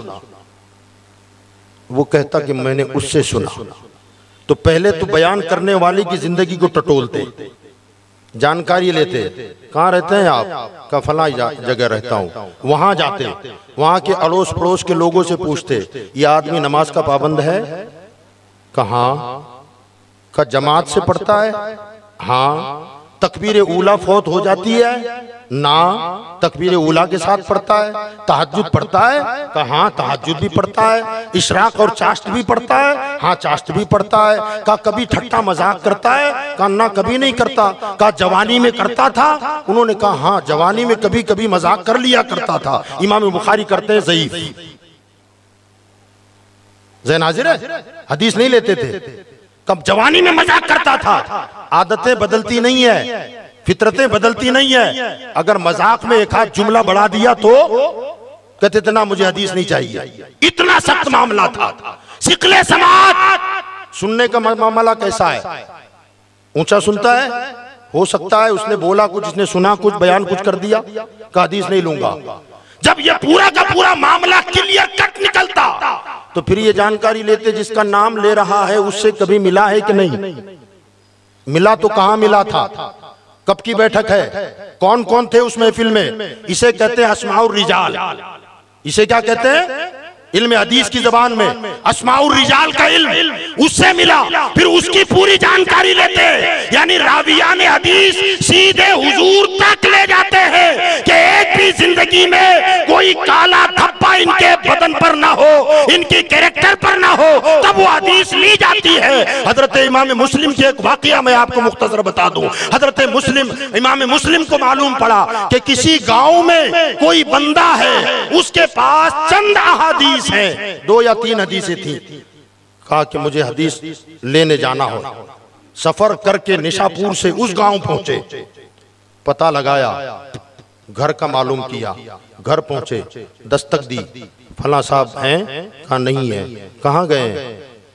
वो कहता कि मैंने उससे सुना। तो पहले तो बयान करने वाले की जिंदगी को टटोलते जानकारी लेते, कहाँ रहते हैं आप? का फला जगह रहता हूँ। वहां जाते, वहां के अड़ोस पड़ोस के लोगों से पूछते, ये आदमी नमाज का पाबंद है? कहाँ? का जमात से पढ़ता है? हाँ। तकबीर ऊला फौत हो जाती है? ना, तकबीर ऊला के साथ पढ़ता है। तहज्जुद पढ़ता है? कहाँ? तहज्जुद भी पढ़ता है। इशराक और चाश्त भी पढ़ता है? हाँ, चाश्त भी पढ़ता है। का कभी ठट्टा मजाक करता है? का ना, कभी नहीं करता। का जवानी में करता था? उन्होंने कहा हाँ, जवानी में कभी कभी मजाक कर लिया करता था। इमाम बुखारी करते हैं ज़ईफ। ज़हन हाजिर है? हदीस नहीं लेते थे। कब जवानी में मजाक करता था। आदतें बदलती नहीं है, फितरतें बदलती नहीं है। अगर मजाक में एक हाथ जुमला बढ़ा दिया तो कहते थे ना, मुझे हदीस नहीं चाहिए। इतना सख्त मामला था। सिकले समात सुनने का मामला कैसा है? ऊंचा सुनता है? हो सकता है उसने बोला कुछ, इसने सुना कुछ, बयान कुछ कर दिया, का हदीस नहीं लूंगा। जब ये पूरा का पूरा मामला क्लियर कट निकलता तो फिर ये जानकारी लेते, जिसका नाम ले रहा है उससे कभी मिला है कि नहीं मिला? तो कहां मिला था? कब की बैठक है? कौन कौन थे उस महफिल में? इसे कहते हैं अस्माउर रिजाल। इसे क्या कहते हैं? इल्म हदीस की जबान में अस्माउर रिजाल का इल्म। उससे मिला, फिर उसकी पूरी जानकारी लेते, यानी रावियाने हदीस सीधे हुजूर तक ले जाते हैं कि एक भी जिंदगी में कोई काला धब्बा इनके बदन पर ना हो, इनकी कैरेक्टर पर ना हो, तब वो हदीस ली जाती है। हजरत इमाम मुस्लिम के एक वाकया मैं आपको मुख्तसर बता दूं। हजरत इमाम मुस्लिम को मालूम पड़ा कि किसी गांव में कोई बंदा है, उसके पास चंद अहादीस है, 2 या 3 हदीसें थी। कहा कि मुझे हदीस लेने जाना हो। सफर करके निशापुर से उस गांव पहुंचे, पता लगाया, घर का मालूम किया, घर पहुंचे, दस्तक दी, फला साहब हैं? कहा नहीं है। कहाँ गए?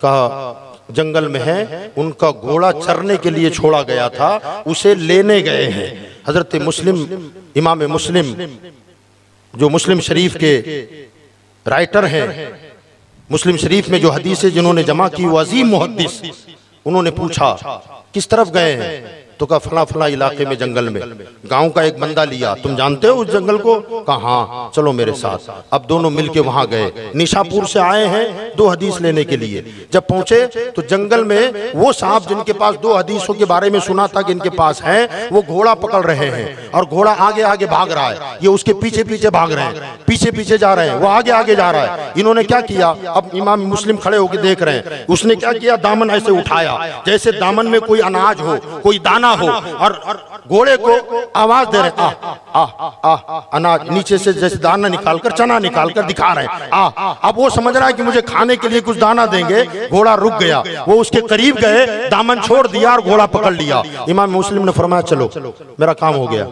कहा जंगल में है, उनका घोड़ा चरने के लिए छोड़ा गया था, उसे लेने गए हैं। हजरत मुस्लिम, इमाम मुस्लिम जो मुस्लिम शरीफ के राइटर हैं, मुस्लिम शरीफ में जो हदीसें जिन्होंने जमा की, वो अजीम मुहद्दिस, उन्होंने पूछा किस तरफ गए हैं? तो कहा फला फला इलाके में, जंगल में। गांव का एक बंदा लिया, तुम जानते हो उस जंगल को? कहा हाँ, चलो मेरे साथ। अब दोनों मिलके वहां गए। निशापुर से आए हैं 2 हदीस लेने के लिए। जब पहुंचे तो जंगल में वो साहब जिनके पास 2 हदीसों के बारे में सुना था कि इनके पास है, वो घोड़ा पकड़ रहे हैं और घोड़ा आगे आगे भाग रहा है, ये उसके पीछे पीछे भाग रहे हैं, पीछे पीछे जा रहे हैं, वो आगे आगे जा रहा है। इन्होंने क्या किया? अब इमाम मुस्लिम खड़े होकर देख रहे हैं। उसने क्या किया? दामन ऐसे उठाया जैसे दामन में कोई अनाज हो, कोई दाना हो, और घोड़े को आवाज दे रहे, आ आ आ अनाज, नीचे से जैसे दाना निकालकर, चना निकालकर दिखा रहे हैं, आ। अब वो समझ रहा है कि मुझे खाने के लिए कुछ दाना देंगे। घोड़ा रुक गया, वो उसके करीब गए, दामन छोड़ दिया और घोड़ा पकड़ लिया। इमाम मुस्लिम ने फरमाया चलो, मेरा काम हो गया।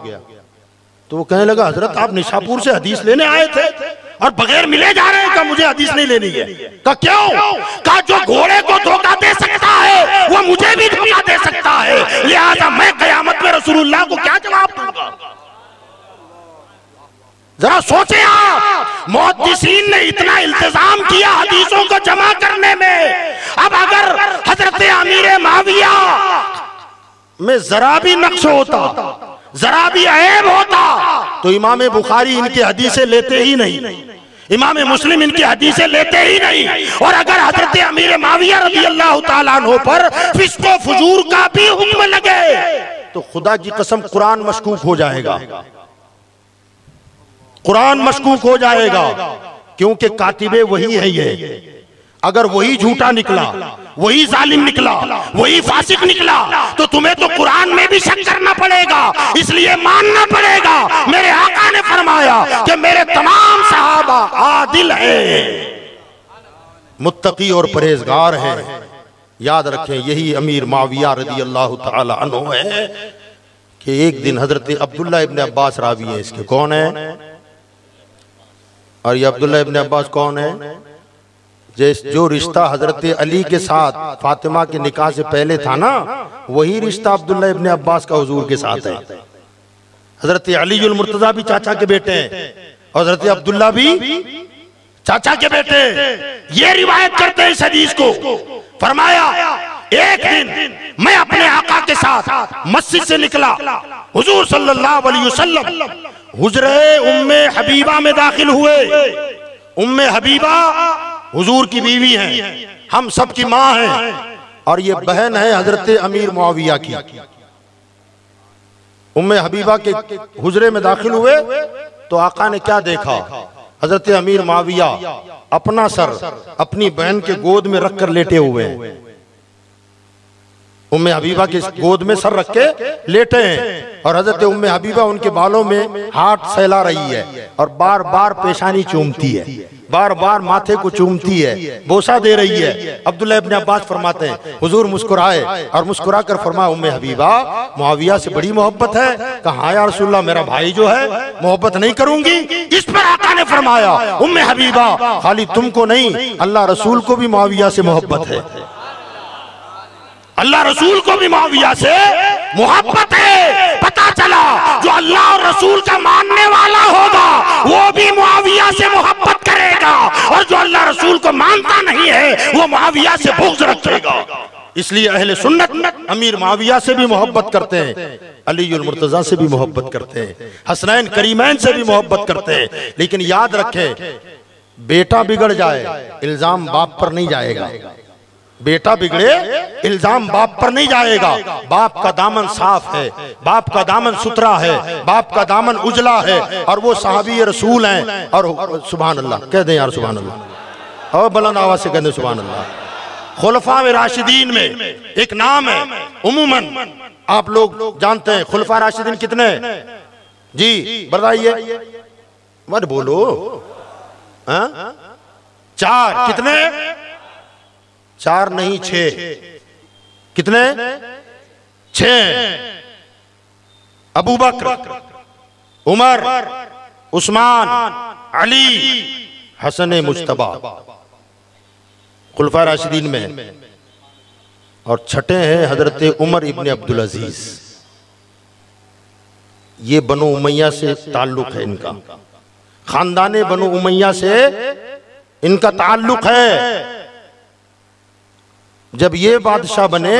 तो वो कहने लगा, हजरत आप निशापुर से हदीस लेने आए थे और बगैर मिले जा रहे हैं? का मुझे हदीस नहीं लेनी है। का क्यों? का जो घोड़े को धोखा दे सकता है वो मुझे भी धोखा दे सकता है, लिहाजा मैं कयामत में रसूलुल्लाह को क्या जवाब दूंगा? जरा सोचे आप, मुहद्दिसीन ने इतना इल्तिजाम किया हदीसों को जमा करने में। अब अगर हजरत अमीर माविया में जरा भी नक्श होता, जरा भी ऐब होता, तो इमाम बुखारी इनकी हदीसें लेते ही नहीं, इमाम मुस्लिम इनकी हदीसें लेते ही नहीं। और अगर हजरत अमीर माविया रज़ी अल्लाह ताला अन्हु पर फिस्को फुजूर का भी हुक्म लगे तो खुदा की कसम कुरान मशकूक हो जाएगा, कुरान मशकूक हो जाएगा, क्योंकि कातिबे वही है ये। अगर वही झूठा निकला, वही जालिम निकला, वही फासिक निकला, तो तुम्हें तो कुरान में भी शक करना पड़ेगा। इसलिए मानना पड़ेगा, मेरे आका ने फरमाया कि मेरे तमाम सहाबा आदिल हैं, मुत्तकी और परहेजगार हैं। याद रखें, यही अमीर माविया रज़ी अल्लाह ताला अन्हु है कि एक दिन हजरत अब्दुल्ला इब्न अब्बास रावी है इसके। कौन है? और ये अब्दुल्ला इब्न अब्बास कौन है? जो रिश्ता हजरत अली के साथ फातिमा के निकाह से पहले था ना, वही रिश्ता अब्दुल्ला इब्न अब्बास का हुजूर के साथ है। हजरत अली मुर्तजा भी चाचा के बेटे हैं और हजरत अब्दुल्ला भी चाचा के बेटे। ये रिवायत करते हैं इस हदीस को। फरमाया एक दिन मैं अपने आका के साथ मस्जिद से निकला, हुजूर सल्लल्लाहु अलैहि वसल्लम हुजरे उम्मे हबीबा में दाखिल हुए। उम्मे हबीबा हुजूर की बीवी हैं, हम सब की माँ हैं, और ये बहन है हजरत अमीर मुआविया की। उम्मे हबीबा के हुजरे में दाखिल हुए तो आका ने क्या देखा, हजरत अमीर मुआविया अपना सर अपनी बहन के गोद में रखकर लेटे हुए हैं। उम्मे हबीबा के गोद में सर रख के लेटे हैं और हजरत उम्मे हबीबा उनके बालों में हाथ सहला रही है और बार बार पेशानी चूमती है, बार बार माथे को चूमती है, बोसा दे रही है। अब्दुल्लाह इब्न अब्बास फरमाते हैं हुजूर मुस्कुराए और मुस्कुरा कर फरमाया उम्मे हबीबा मुआविया से बड़ी मोहब्बत है। कहा या रसूलल्लाह मेरा भाई जो है मोहब्बत नहीं करूंगी। इस पर आका ने फरमाया उम्मे हबीबा खाली तुमको नहीं अल्लाह रसूल को भी मुआविया से मोहब्बत है, अल्लाह रसूल को भी मुआविया से मोहब्बत है। पता चला जो अल्लाह और रसूल का मानने वाला होगा वो भी मुआविया से मोहब्बत करेगा और जो अल्लाह रसूल को मानता नहीं है वो मुआविया से बुग़्ज़ रखेगा। इसलिए अहले सुन्नत अमीर मुआविया से भी मोहब्बत करते हैं, अलीउल मुर्तज़ा से भी मोहब्बत करते हैं, हसनैन करीमैन से भी मोहब्बत करते हैं। लेकिन याद रखें बेटा बिगड़ जाए इल्जाम बाप पर नहीं जाएगा, बेटा बिगड़े इल्जाम बाप पर नहीं जाएगा। बाप का दामन साफ है, बाप का दामन सुथरा है, बाप का दामन उजला है और वो सहाबी रसूल हैं। और सुभान अल्लाह कह दें यार, सुभान अल्लाह और बुलंद आवाज से कह दें सुभान अल्लाह। खुलफा राशिदीन में एक नाम है, उम्मन आप लोग जानते हैं खुलफा राशिदीन कितने जी बताइए, मत बोलो। चार, कितने? चार नहीं छह, कितने? छह। अबू बकर, उमर, उस्मान, अली, हसन मुज्तबा खुलफा राशिदीन में। और छठे हैं हजरत उमर इब्ने अब्दुल अजीज। ये बनु उमैया से ताल्लुक है इनका, खानदाने बनु उमैया से इनका ताल्लुक है। जब ये बादशाह बने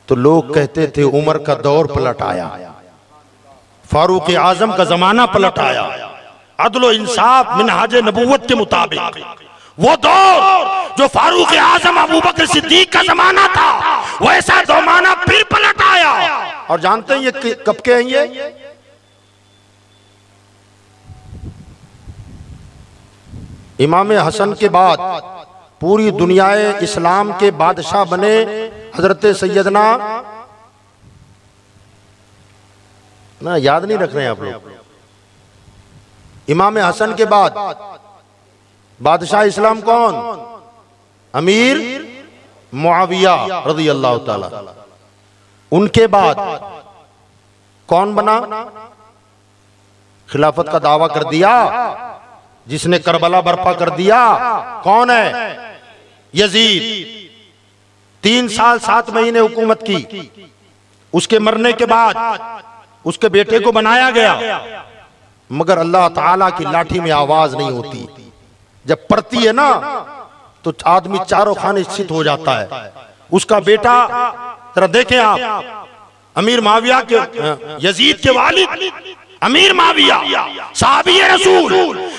तो लोग कहते थे उमर का दौर पलट आया, फारूक आजम का जमाना पलट आया, अदलो इंसाफ मिनहाज नबूवत के मुताबिक। वो दौर जो फारूक आजम अबू बकर सिद्दीक का जमाना था वैसा जमाना फिर पलट आया। और जानते हैं ये कब के हैं? ये इमाम हसन के बाद पूरी दुनियाए इस्लाम के बादशाह बने हजरत सैयदना, ना याद नहीं रख रहे हैं आप लोग, इमाम हसन के बाद बादशाह इस्लाम कौन? अमीर मुआविया रज़ी अल्लाह ताला। उनके बाद कौन बना? खिलाफत का दावा कर दिया जिसने करबला बर्पा कर दिया, कौन है? यजीद। 3 साल 7 महीने हुकूमत की। उसके मरने के बाद उसके बेटे को बनाया गया, मगर अल्लाह ताला की लाठी में आवाज नहीं होती। जब पड़ती है ना तो आदमी चारों खाने स्थित हो जाता है। उसका बेटा, जरा देखें आप, अमीर मुआविया के यजीद के वालिद अमीर मुआविया साहबी रसूल,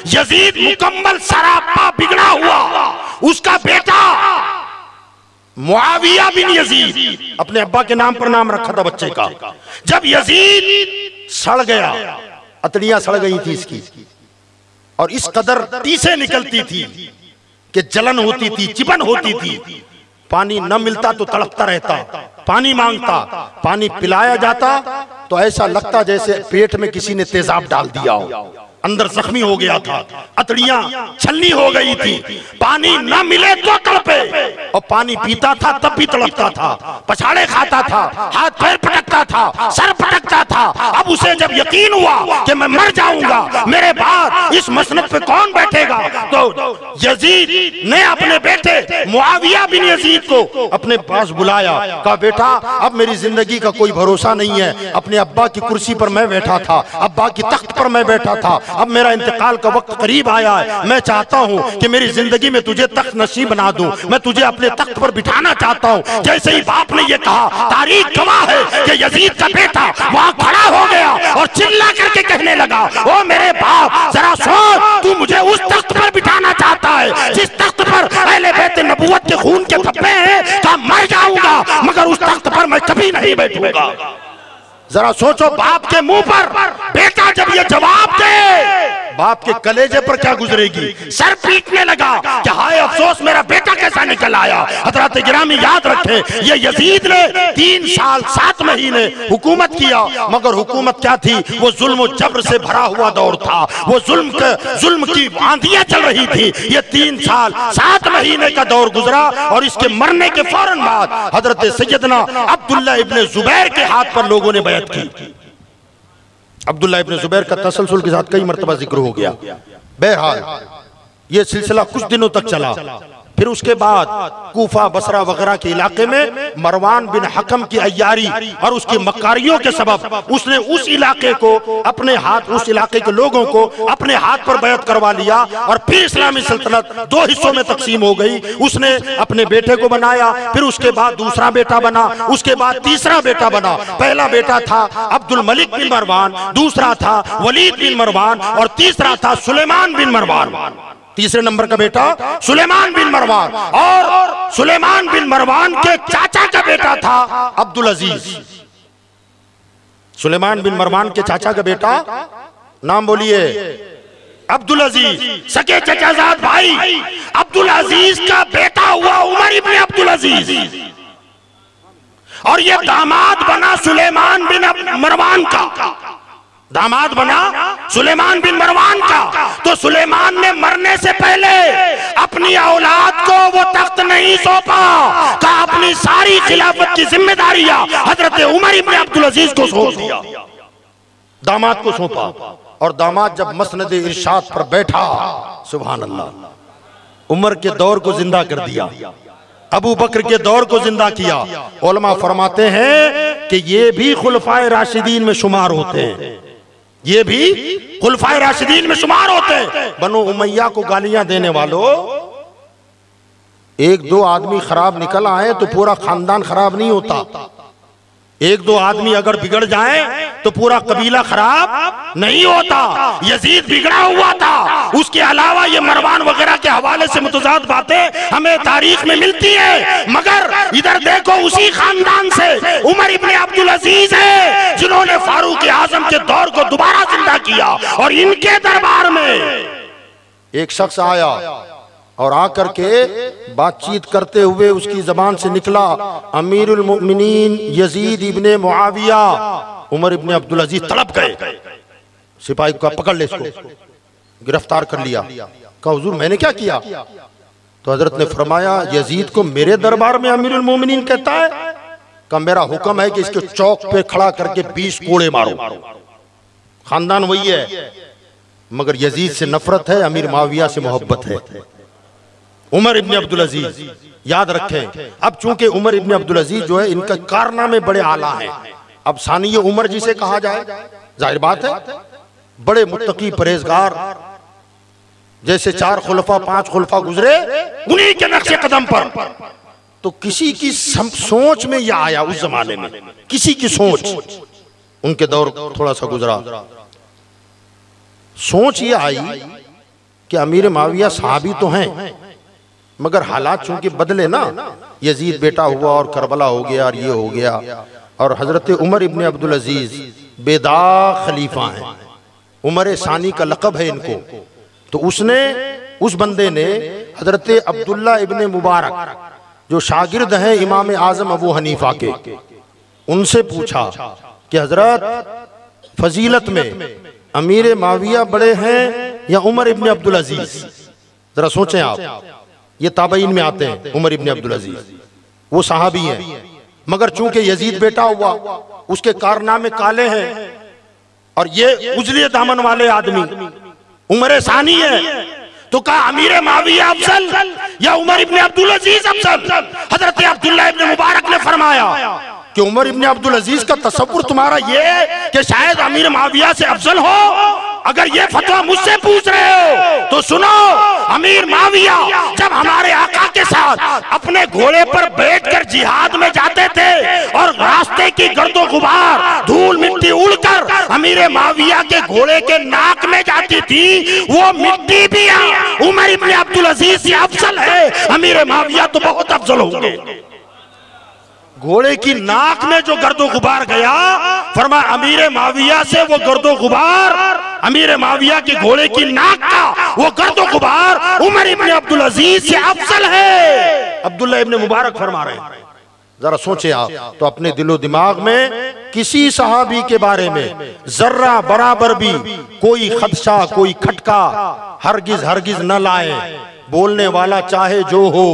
यजीद मुकम्मल सरापा बिगड़ा हुआ, उसका बेटा मुआविया बिन यजीद, अपने अब्बा के नाम पर नाम रखा था बच्चे का। जब यजीद सड़ गया, अतड़ियां सड़ गई थी इसकी, और इस कदर टीसे निकलती थी कि जलन होती थी, चिपन होती थी। पानी न मिलता तो तड़पता रहता, पानी मांगता, पानी पिलाया जाता तो ऐसा लगता जैसे पेट में किसी ने तेजाब डाल दिया हो, अंदर जख्मी हो गया था, अतड़ियां छलनी हो गई थी। पानी न मिले तो तड़पे, और पानी पीता था तब भी तड़पता था, पछाड़े खाता था, हाथ पैर पटकता था, सर पटकता था। अब उसे जब यकीन हुआ कि मैं मर जाऊंगा, मेरे बाद इस मसनद पे कौन बैठेगा, तो यजीद ने अपने बेटे मुआविया बिन यजीद को अपने पास बुलाया। कहा बेटा अब मेरी जिंदगी का कोई भरोसा नहीं है, अपने अब्बा की कुर्सी पर मैं बैठा था, अब्बा की तख्त पर मैं बैठा था, अब मेरा इंतकाल का वक्त करीब आया है, मैं चाहता हूँ कि मेरी जिंदगी में तुझे तख्त नशीब बना दूं, मैं तुझे अपने तख्त पर बिठाना चाहता हूँ। जैसे ही बाप ने ये कहा, तारीख गवाह है कि यजीद का बेटा वहां खड़ा हो गया और चिल्ला करके कहने लगा, ओ मेरे बाप जरा सोच, तू मुझे उस तख्त पर बिठाना चाहता है जिस तख्त पर अहले बैत नबूवत के खून के धब्बे हैं, तो मर जाऊंगा मगर उस तख्त पर मैं कभी नहीं बैठूंगा। जरा सोचो, बाप के मुंह पर बेटा जब ये जवाब दे, बाप के कलेजे पर क्या गुजरेगी। सर पीटने लगा कि हाय अफसोस, मेरा बेटा कैसा निकल आया। हजरत गिरामी याद रखें, ये यजीद ने 3 साल 7 महीने हुकूमत किया, मगर हुकूमत क्या थी, वो जुल्म और जबर से भरा हुआ दौर था, वो जुल्म की आंधियां चल रही थी। ये 3 साल 7 महीने का दौर गुजरा और इसके मरने के फौरन बाद हजरत सैयदना अब्दुल्ला इब्ने जुबैर के हाथ पर लोगों ने बैत की। अब्दुल्ला इब्ने जुबैर का तसलसल के साथ कई मरतबा जिक्र हो गया। बहरहाल ये सिलसिला कुछ दिनों तक चला। फिर उसके बाद कूफा बसरा वगैरह के इलाके में मरवान बिन हकम की अय्यारी और उसकी मकारियों के सबब उसने उस इलाके को अपने हाथ, उस इलाके के लोगों को अपने हाथ पर बैत करवा लिया और फिर इस्लामी सल्तनत 2 हिस्सों में तकसीम हो गई। उसने अपने बेटे को बनाया, फिर उसके बाद दूसरा बेटा बना, उसके बाद तीसरा बेटा बना। पहला बेटा था अब्दुल मलिक बिन मरवान, दूसरा था वलीद बिन मरवान और तीसरा था सुलेमान बिन मरवान। तीसरे नंबर का बेटा सुलेमान बिन मरवान, और सुलेमान बिन मरवान के चाचा का बेटा था अब्दुल अजीज। सुलेमान बिन मरवान के चाचा का बेटा, नाम बोलिए, अब्दुल अजीज। सके चचाजाद भाई अब्दुल अजीज का बेटा हुआ उमर इब्ने अब्दुल अजीज, और ये दामाद बना सुलेमान बिन मरवान का, दामाद बना सुलेमान बिन मरवान का। तो सुलेमान ने मरने से पहले अपनी औलाद को वो तख्त नहीं सौंपा, कहा अपनी सारी खिलाफत की जिम्मेदारियां हजरत उमर इब्ने अब्दुल अजीज को सौंप दिया, दामाद को सौंपा। और दामाद जब मसनद इरशाद पर बैठा, सुभान अल्लाह, उमर के दौर को जिंदा कर दिया, अबू बकर के दौर को जिंदा किया। उलमा फरमाते हैं कि ये भी खुलफाए राशिदीन में शुमार होते हैं, ये भी खुलफाए राशिदीन में शुमार होते हैं। बनो उमैया को गालियां देने वालों, 1-2 आदमी खराब निकल आए तो पूरा खानदान खराब नहीं होता। 1-2 आदमी अगर बिगड़ जाए तो पूरा कबीला खराब नहीं होता। यजीद बिगड़ा हुआ था, उसके अलावा ये मरवान वगैरह के हवाले से मुतजाद बातें हमें तारीख में मिलती है। मगर इधर देखो, उसी खानदान से उमर इब्ने अब्दुल अजीज है जिन्होंने फारूक आजम के दौर को दोबारा जिंदा किया। और इनके दरबार में एक शख्स आया और आकर के बातचीत करते हुए उसकी जबान से निकला, अमीरुल मोमिनीन यजीद इब्ने मुआविया। उमर इब्ने अब्दुल अजीज तड़प गए, सिपाही को पकड़ ले, इसको गिरफ्तार कर लिया। कहा हुजूर मैंने क्या किया? तो हजरत ने फरमाया, यजीद को मेरे दरबार में अमीरुल मोमिनीन कहता है? कहा मेरा हुक्म है कि इसके चौक पे खड़ा करके 20 कोड़े मारो। खानदान वही है, मगर यजीद से नफरत है, अमीर मुआविया से मोहब्बत है। उमर इब्ने अब्दुल अजीज, याद रखें। अब चूंकि उमर इब्ने अब्दुल अजीज जो है, इनका कारनामे बड़े आला हैं। अब सानी उमर जिसे कहा जाए, जाहिर बात है बड़े मुत्तकी परहेजगार, जैसे 4 खुलफा 5 खुलफा गुजरे उन्हीं के नक्शे कदम पर। तो किसी की सोच में यह आया, उस जमाने में किसी की सोच, उनके दौर थोड़ा सा गुजरा, सोच ये आई कि अमीर मुआविया सहाबी तो हैं, मगर हालात चूंकि बदले ना, यजीद बेटा हुआ और करबला हो गया और ये हो गया, और हजरत उमर इब्ने अब्दुल अजीज बेदाग खलीफा हैं, उमर सानी का लक़ब है इनको। तो उसने, उस बंदे ने हजरत अब्दुल्ला इब्ने मुबारक जो शागिर्द हैं इमाम आजम अबू हनीफा के, उनसे पूछा कि हजरत फजीलत में अमीर मुआविया बड़े हैं या उमर इब्ने अब्दुल अजीज? जरा सोचें आप, ये ताबईन में आते हैं उमर इब्ने अब्दुल अजीज, वो सहाबी हैं, मगर चूंकि यजीद बेटा हुआ, उसके कारनामे काले हैं, और ये उजले दामन वाले आदमी उमर सानी है। तो कहा अमीर मुआविया अफजल या उमर इब्ने अब्दुल अजीज अफजल? हजरत अब्दुल्ला इब्ने मुबारक ने फरमाया कि उमर इब्ने अब्दुल अजीज का तसव्वुर तुम्हारा ये है कि शायद अमीर मुआविया से अफजल हो, अगर ये फतवा मुझसे पूछ रहे हो तो सुनो, अमीर माविया जब हमारे आका के साथ अपने घोड़े पर बैठकर जिहाद में जाते थे और रास्ते की गर्दो गुबार धूल मिट्टी उड़कर अमीर माविया के घोड़े के नाक में जाती थी, वो मिट्टी भी उमर इब्न अब्दुल अजीज से अफजल है। अमीर माविया तो बहुत अफजल होंगे। घोड़े की नाक में जो गर्दो गुबार गया, फरमाया अमीर माविया से वो गर्दो गुबार, अमीर माविया के घोड़े की नाक का वो गर्दो गुबार उमर इब्न अब्दुल अजीज से अफजल है। अब्दुल्ला इब्न मुबारक फरमा रहे हैं। जरा सोचे आप तो अपने दिलो दिमाग में किसी सहाबी के बारे में जर्रा बराबर भी कोई खदशा, कोई खटका हरगिज हरगिज न लाए। बोलने वाला चाहे जो हो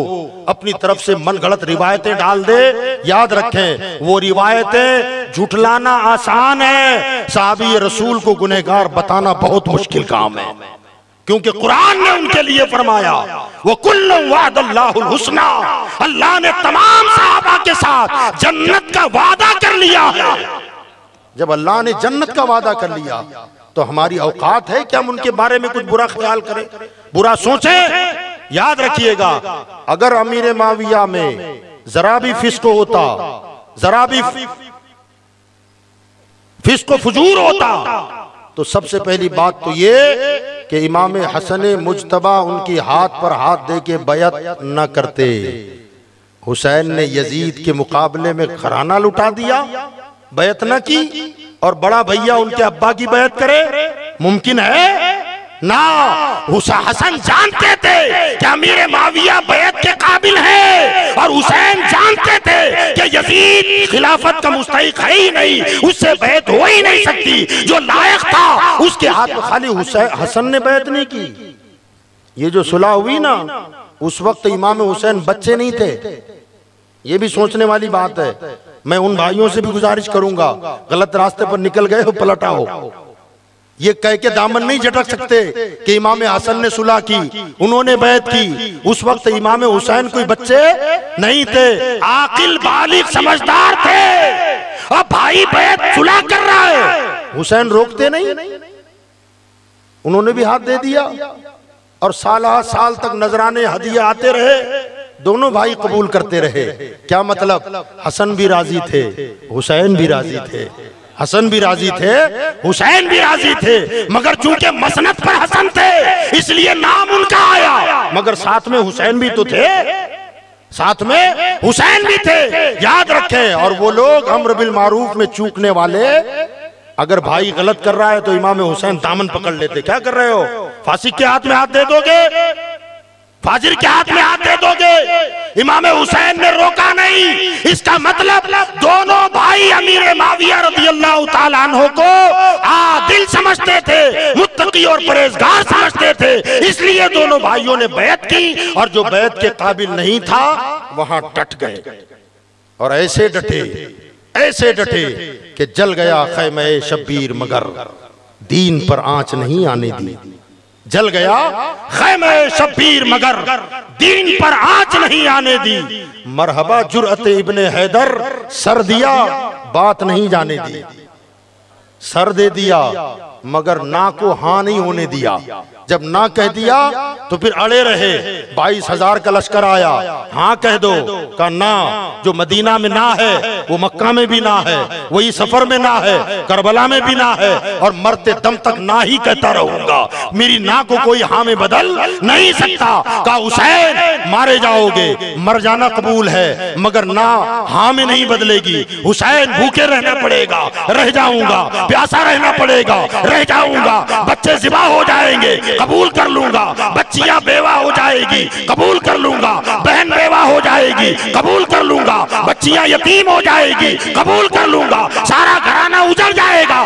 अपनी तरफ से मन गलत रिवायतें डाल दे, याद रखें वो रिवायतें झुठलाना आसान है, साहबी रसूल को गुनहगार बताना बहुत मुश्किल काम है। क्योंकि कुरान ने उनके लिए फरमाया वो कुल्लु वादल्लाहुल हुस्ना, अल्लाह ने तमाम सहाबा के साथ जन्नत का वादा कर लिया है। जब अल्लाह ने जन्नत का वादा कर लिया तो हमारी औकात है कि हम उनके बारे में कुछ बुरा ख्याल करें, बुरा सोचें। याद रखिएगा, अगर अमीर माविया में जरा भी फिस्को होता, जरा भी फिस्को फुजूर होता, तो सबसे पहली बात तो ये कि इमाम हसन मुज्तबा उनकी हाथ पर हाथ दे के बैत न करते। हुसैन ने यजीद के मुकाबले में घराना लुटा दिया, बैत न की, और बड़ा भैया उनके अब्बा की बैत करे, मुमकिन है ना। हसन जानते थे कि अमीर माविया बैत के काबिल है, और हुसैन जानते थे कि यजीद खिलाफत का मुस्तहिक है ही नहीं, उससे बैत हो ही नहीं सकती। जो लायक था उसके हाथ में खाली हसन ने बैत नहीं की। ये जो सुलह हुई ना, उस वक्त इमाम हुसैन बच्चे नहीं थे। ये भी सोचने वाली बात है। मैं उन भाइयों से भी गुजारिश करूंगा, गलत रास्ते पर निकल गए हो पलट आओ। ये कह के दामन नहीं झटक सकते कि इमाम हसन ने सुलह की, उन्होंने बैत की। उस वक्त इमाम हुसैन कोई बच्चे नहीं थे, आकिल बालिग समझदार थे। अब भाई बैत सुलह कर रहा है, हुसैन रोकते नहीं, उन्होंने भी हाथ दे दिया, और साल तक नजराने हदिया आते रहे, दोनों भाई कबूल करते रहे। क्या मतलब, हसन भी राजी थे, हुसैन भी राजी थे, हसन भी राजी थे, हुसैन भी राजी थे, मगर चूंकि मसनद पर हसन थे इसलिए नाम उनका आया, मगर साथ में हुसैन भी तो थे, साथ में हुसैन भी थे। याद रखें। और वो लोग अम्र बिल मारूफ में चूकने वाले, अगर भाई गलत कर रहा है तो इमाम हुसैन दामन पकड़ लेते, क्या कर रहे हो, फासिक के हाथ में हाथ दे दोगे, फाजिर के हाथ में हाथ दे दोगे। इमाम हुसैन ने रोका नहीं। इसका मतलब दोनों भाई अमीर माविया रज़ियल्लाहु ताला अन्हु को आदिल समझते थे, मुत्तकी और परहेजगार समझते थे, इसलिए दोनों भाइयों ने बैत की, और जो बैत के काबिल नहीं था वहां डट गए, और ऐसे डटे कि जल गया खैमे शब्बीर मगर दीन पर आंच नहीं आने दी। जल गया खैमे शब्बीर मगर दीन पर आंच नहीं आने दी। मरहबा जुर्अत इब्ने हैदर, सर दिया बात नहीं जाने दी। सर दे दिया मगर ना को हाँ नहीं होने दिया। जब ना कह दिया तो फिर अड़े रहे। 22,000 का लश्कर आया, हाँ कह दो, का ना, जो मदीना में ना है वो मक्का में भी ना है, वही सफर में ना है, करबला में भी ना है, और मरते दम तक ना ही कहता रहूंगा, मेरी ना को कोई हाँ में बदल नहीं सकता। का हुसैन मारे जाओगे, मर जाना कबूल है, मगर ना हाँ में नहीं बदलेगी। हुसैन भूखे रहना पड़ेगा, रह जाऊंगा, प्यासा रहना पड़ेगा, रह जाऊंगा, बच्चे ज़िबा हो जाएंगे, कबूल कर लूंगा, बच्चियां बेवा हो जाएगी, कबूल कर लूंगा, बहन बेवा हो जाएगी, कबूल कर लूंगा, बच्चियां यतीम हो जाएगी, कबूल कर लूंगा, सारा घराना उजड़ जाएगा,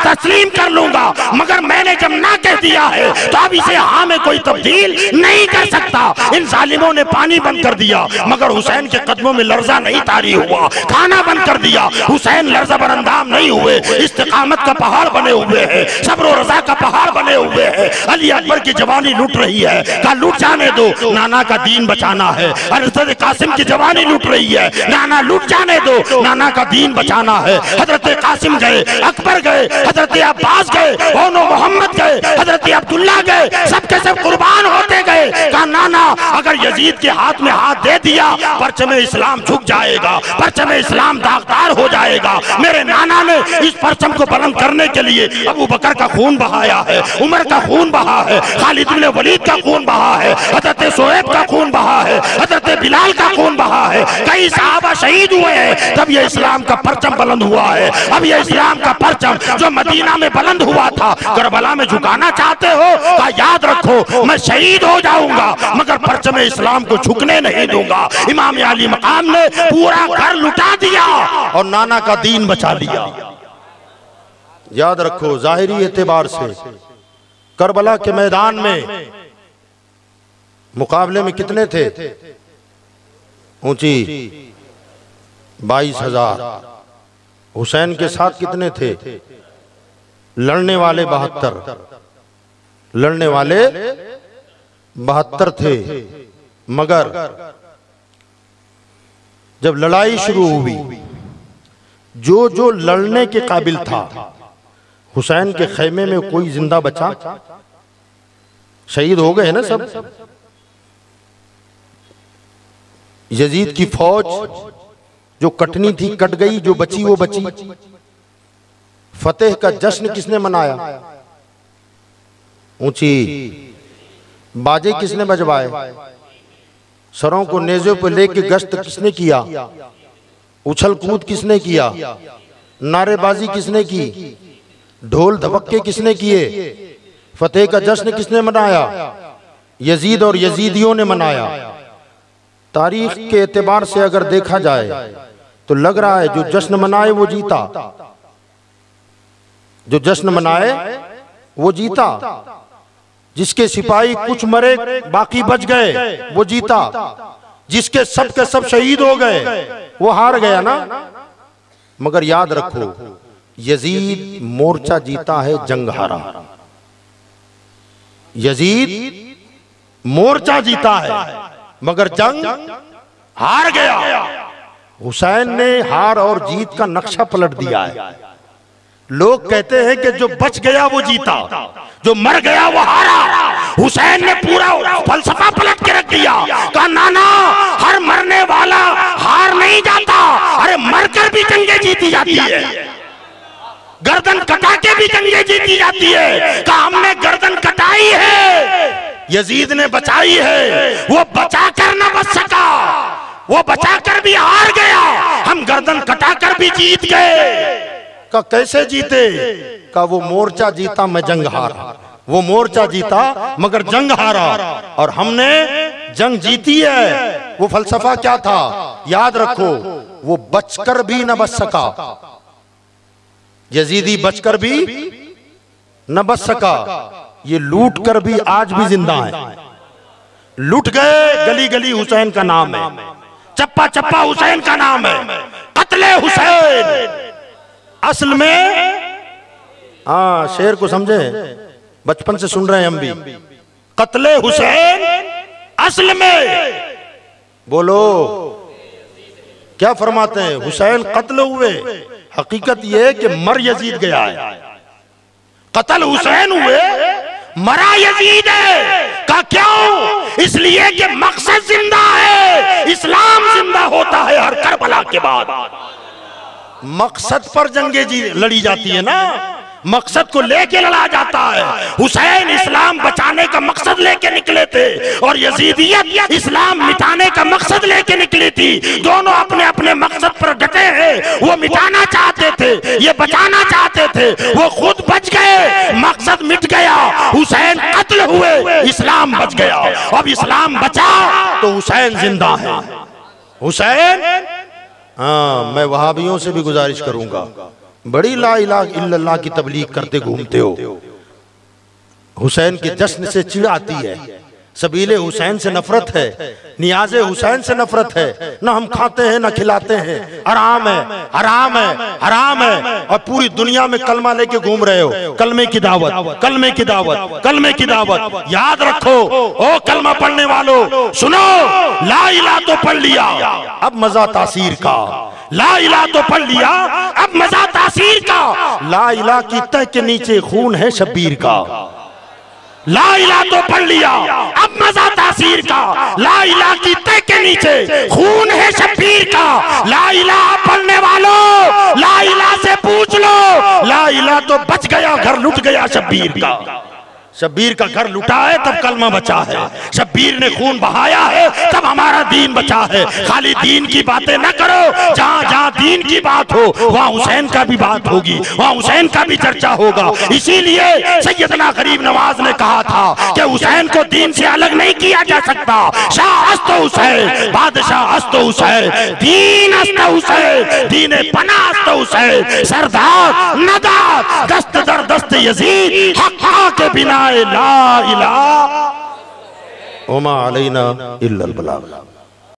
तस्लीम कर लूंगा, मगर मैंने जब ना कह दिया है तो अब इसे हाँ में कोई तब्दील नहीं कर सकता। इन जालिमों ने पानी बंद कर दिया, मगर हुसैन के कदमों में लर्जा नहीं तारी हुआ। खाना बंद कर दिया, हुसैन लर्जा बरंदाम नहीं हुए, इस्तिकामत का पहाड़ बने हुए हैं, सब्र और रज़ा का पहाड़ बने हुए हैं। अली अकबर की जवानी लूट रही है, का लूट जाने दो, नाना का दीन बचाना है। हजरत कासिम की जवानी लूट रही है, नाना लूट जाने दो, नाना का दीन बचाना है। हजरत कासिम गए, अकबर गए, हजरत हजरत अब्बास गए, ओनो मोहम्मद गए, हजरत अब्दुल्ला गए, सबके सब कुर्बान होते गए। कहा नाना अगर यजीद के हाथ में हाथ दे दिया परचम इस्लाम झुक जाएगा, परचम इस्लाम दागदार हो जाएगा। मेरे नाना ने इस परचम को बुलंद करने के लिए अबू बकर का खून बहाया है, उमर का खून बहा है, खालिद इब्न वलीद का खून बहा है, हजरत शुएब का खून बहा है, हजरत बिलाल का खून बहा है, कई सहाबा शहीद हुए हैं, तब ये इस्लाम का परचम बुलंद हुआ है। अब ये इस्लाम का परचम जो मदीना में बुलंद हुआ था करबला में झुकाना चाहते हो, का याद रखो मैं शहीद हो जाऊंगा मगर परचम इस्लाम को झुकने नहीं दूंगा। इमाम अली मकाम ने पूरा घर लुटा दिया और नाना का दीन बचा लिया। याद रखो जाहिरी एतबार से करबला के मैदान में मुकाबले में कितने थे? ऊंची 22,000। हुसैन के साथ कितने थे? लड़ने वाले 72, लड़ने वाले 72 थे। मगर जब लड़ाई शुरू हुई जो जो लड़ने के काबिल था हुसैन के खैमे में कोई जिंदा बचा? शहीद हो गए ना सब। यजीद की फौज जो कटनी थी कट गई, जो बची वो बची। फतेह का जश्न किसने मनाया? ऊंची बाजे किसने बजवाए? सरों को नेज़ों पर लेके गश्त किसने किया? उछल कूद किसने किया? नारेबाजी किसने की? ढोल धबक्के किसने किए? फतेह का जश्न किसने मनाया? यजीद और यजीदियों ने मनाया। तारीख के एतबार से अगर देखा जाए तो लग रहा है जो जश्न मनाए वो जीता, जो जश्न मनाए वो जीता। जिसके सिपाही कुछ मरे बाकी बच गए वो जीता, जिसके सब के सब शहीद हो गए वो हार गया ना। मगर याद रखो यजीद मोर्चा जीता है, जंग हारा। यजीद मोर्चा जीता है मगर जंग हार गया। हुसैन ने हार और जीत का नक्शा पलट दिया है। लोग कहते हैं कि जो बच गया वो जीता, जो मर गया वो हारा। हुसैन ने पूरा फलसफा पलट के रख दिया। कहा नाना हर मरने वाला हार नहीं जाता, अरे मरकर भी जंगें जीती जाती है, गर्दन कटा के भी जंगें जीती जाती है। कहा हमने गर्दन कटाई है, यजीद ने बचाई है। वो बचाकर न बच सका, वो बचाकर भी हार गया, हम गर्दन कटाकर भी जीत गए। का कैसे जीते? का वो मोर्चा जीता मैं जंग हारा। वो मोर्चा जीता मगर जंग हारा और हमने जंग जीती है। वो फलसफा क्या था याद रखो, वो बचकर भी न बच सका। यजीदी बचकर भी न बच सका, ये लूट कर भी आज भी जिंदा है। लूट गए, गली गली हुसैन का नाम है, चप्पा चप्पा हुसैन का नाम है। कत्ले हुसैन असल में, हाँ शेर को समझे, बचपन से सुन रहे हैं हम भी। कत्ले हुसैन असल में, बोलो क्या फरमाते हैं? हुसैन कत्ल हुए, हकीकत यह है कि मर यजीद गया है। कत्ल हुसैन हुए, मरा यजीद है। का क्यों? इसलिए कि मकसद जिंदा है, इस्लाम जिंदा होता है हर करबला के बाद। मकसद पर जंगें लड़ी जाती है ना, मकसद को लेके लड़ा जाता है। हुसैन इस्लाम बचाने का मकसद लेके निकले थे और यजीदियत इस्लाम मिटाने का मकसद लेके निकली थी। दोनों अपने अपने मकसद पर डटे हैं। वो मिटाना चाहते थे, ये बचाना चाहते थे। वो खुद बच गए, मकसद मिट गया। हुसैन कत्ल हुए, इस्लाम बच गया। अब इस्लाम बचा तो हुसैन जिंदा है। हुसैन, हाँ मैं वहाबियों से भी गुजारिश करूंगा, बड़ी ला इलाहा इल्लल्लाह की तबलीग करते घूमते हो, हुसैन के जश्न से चिढ़ आती है, सबीले हुसैन से नफरत है, नियाज़े हुसैन से नफरत है। ना हम खाते हैं ना खिलाते हैं, हराम है हराम है हराम है। और पूरी दुनिया में कलमा लेके घूम रहे हो, कलमे की दावत कलमे की दावत कलमे की दावत। याद रखो ओ कलमा पढ़ने वालों, सुनो ला इलाहा तो पढ़ लिया, अब मजा तासीर का। ला इला तो पढ़ लिया, अब मजा तासीर का। ला इला की तह के नीचे खून है शब्बीर का। ला इला तो पढ़ लिया, अब मजा तासीर का। ला इला की तह के नीचे खून है शब्बीर का। ला इला पढ़ने वालों, ला इला से पूछ लो, ला इला तो बच गया, घर लुट गया शब्बीर का। शब्बीर का घर लुटा है तब कलमा बचा है, शब्बीर ने खून बहाया है तब हमारा दीन बचा है। खाली दीन की बातें न करो, जहां जहां दीन की बात हो वहां हुसैन का भी बात होगी, वहां हुसैन का भी चर्चा होगा। इसीलिए सैयदना गरीब नवाज ने कहा था कि हुसैन को दीन से अलग नहीं किया जा सकता। शाह अस्त हुसैन, बादशाह अस्त हुसैन, दीन अस्त हुसैन, दीन पना अस्त हुसैन, सरदार नदार दस्त दर दस्त यजीद, हक़ के बिना ला इलाहा वमा अलैना इल्लल बलाग।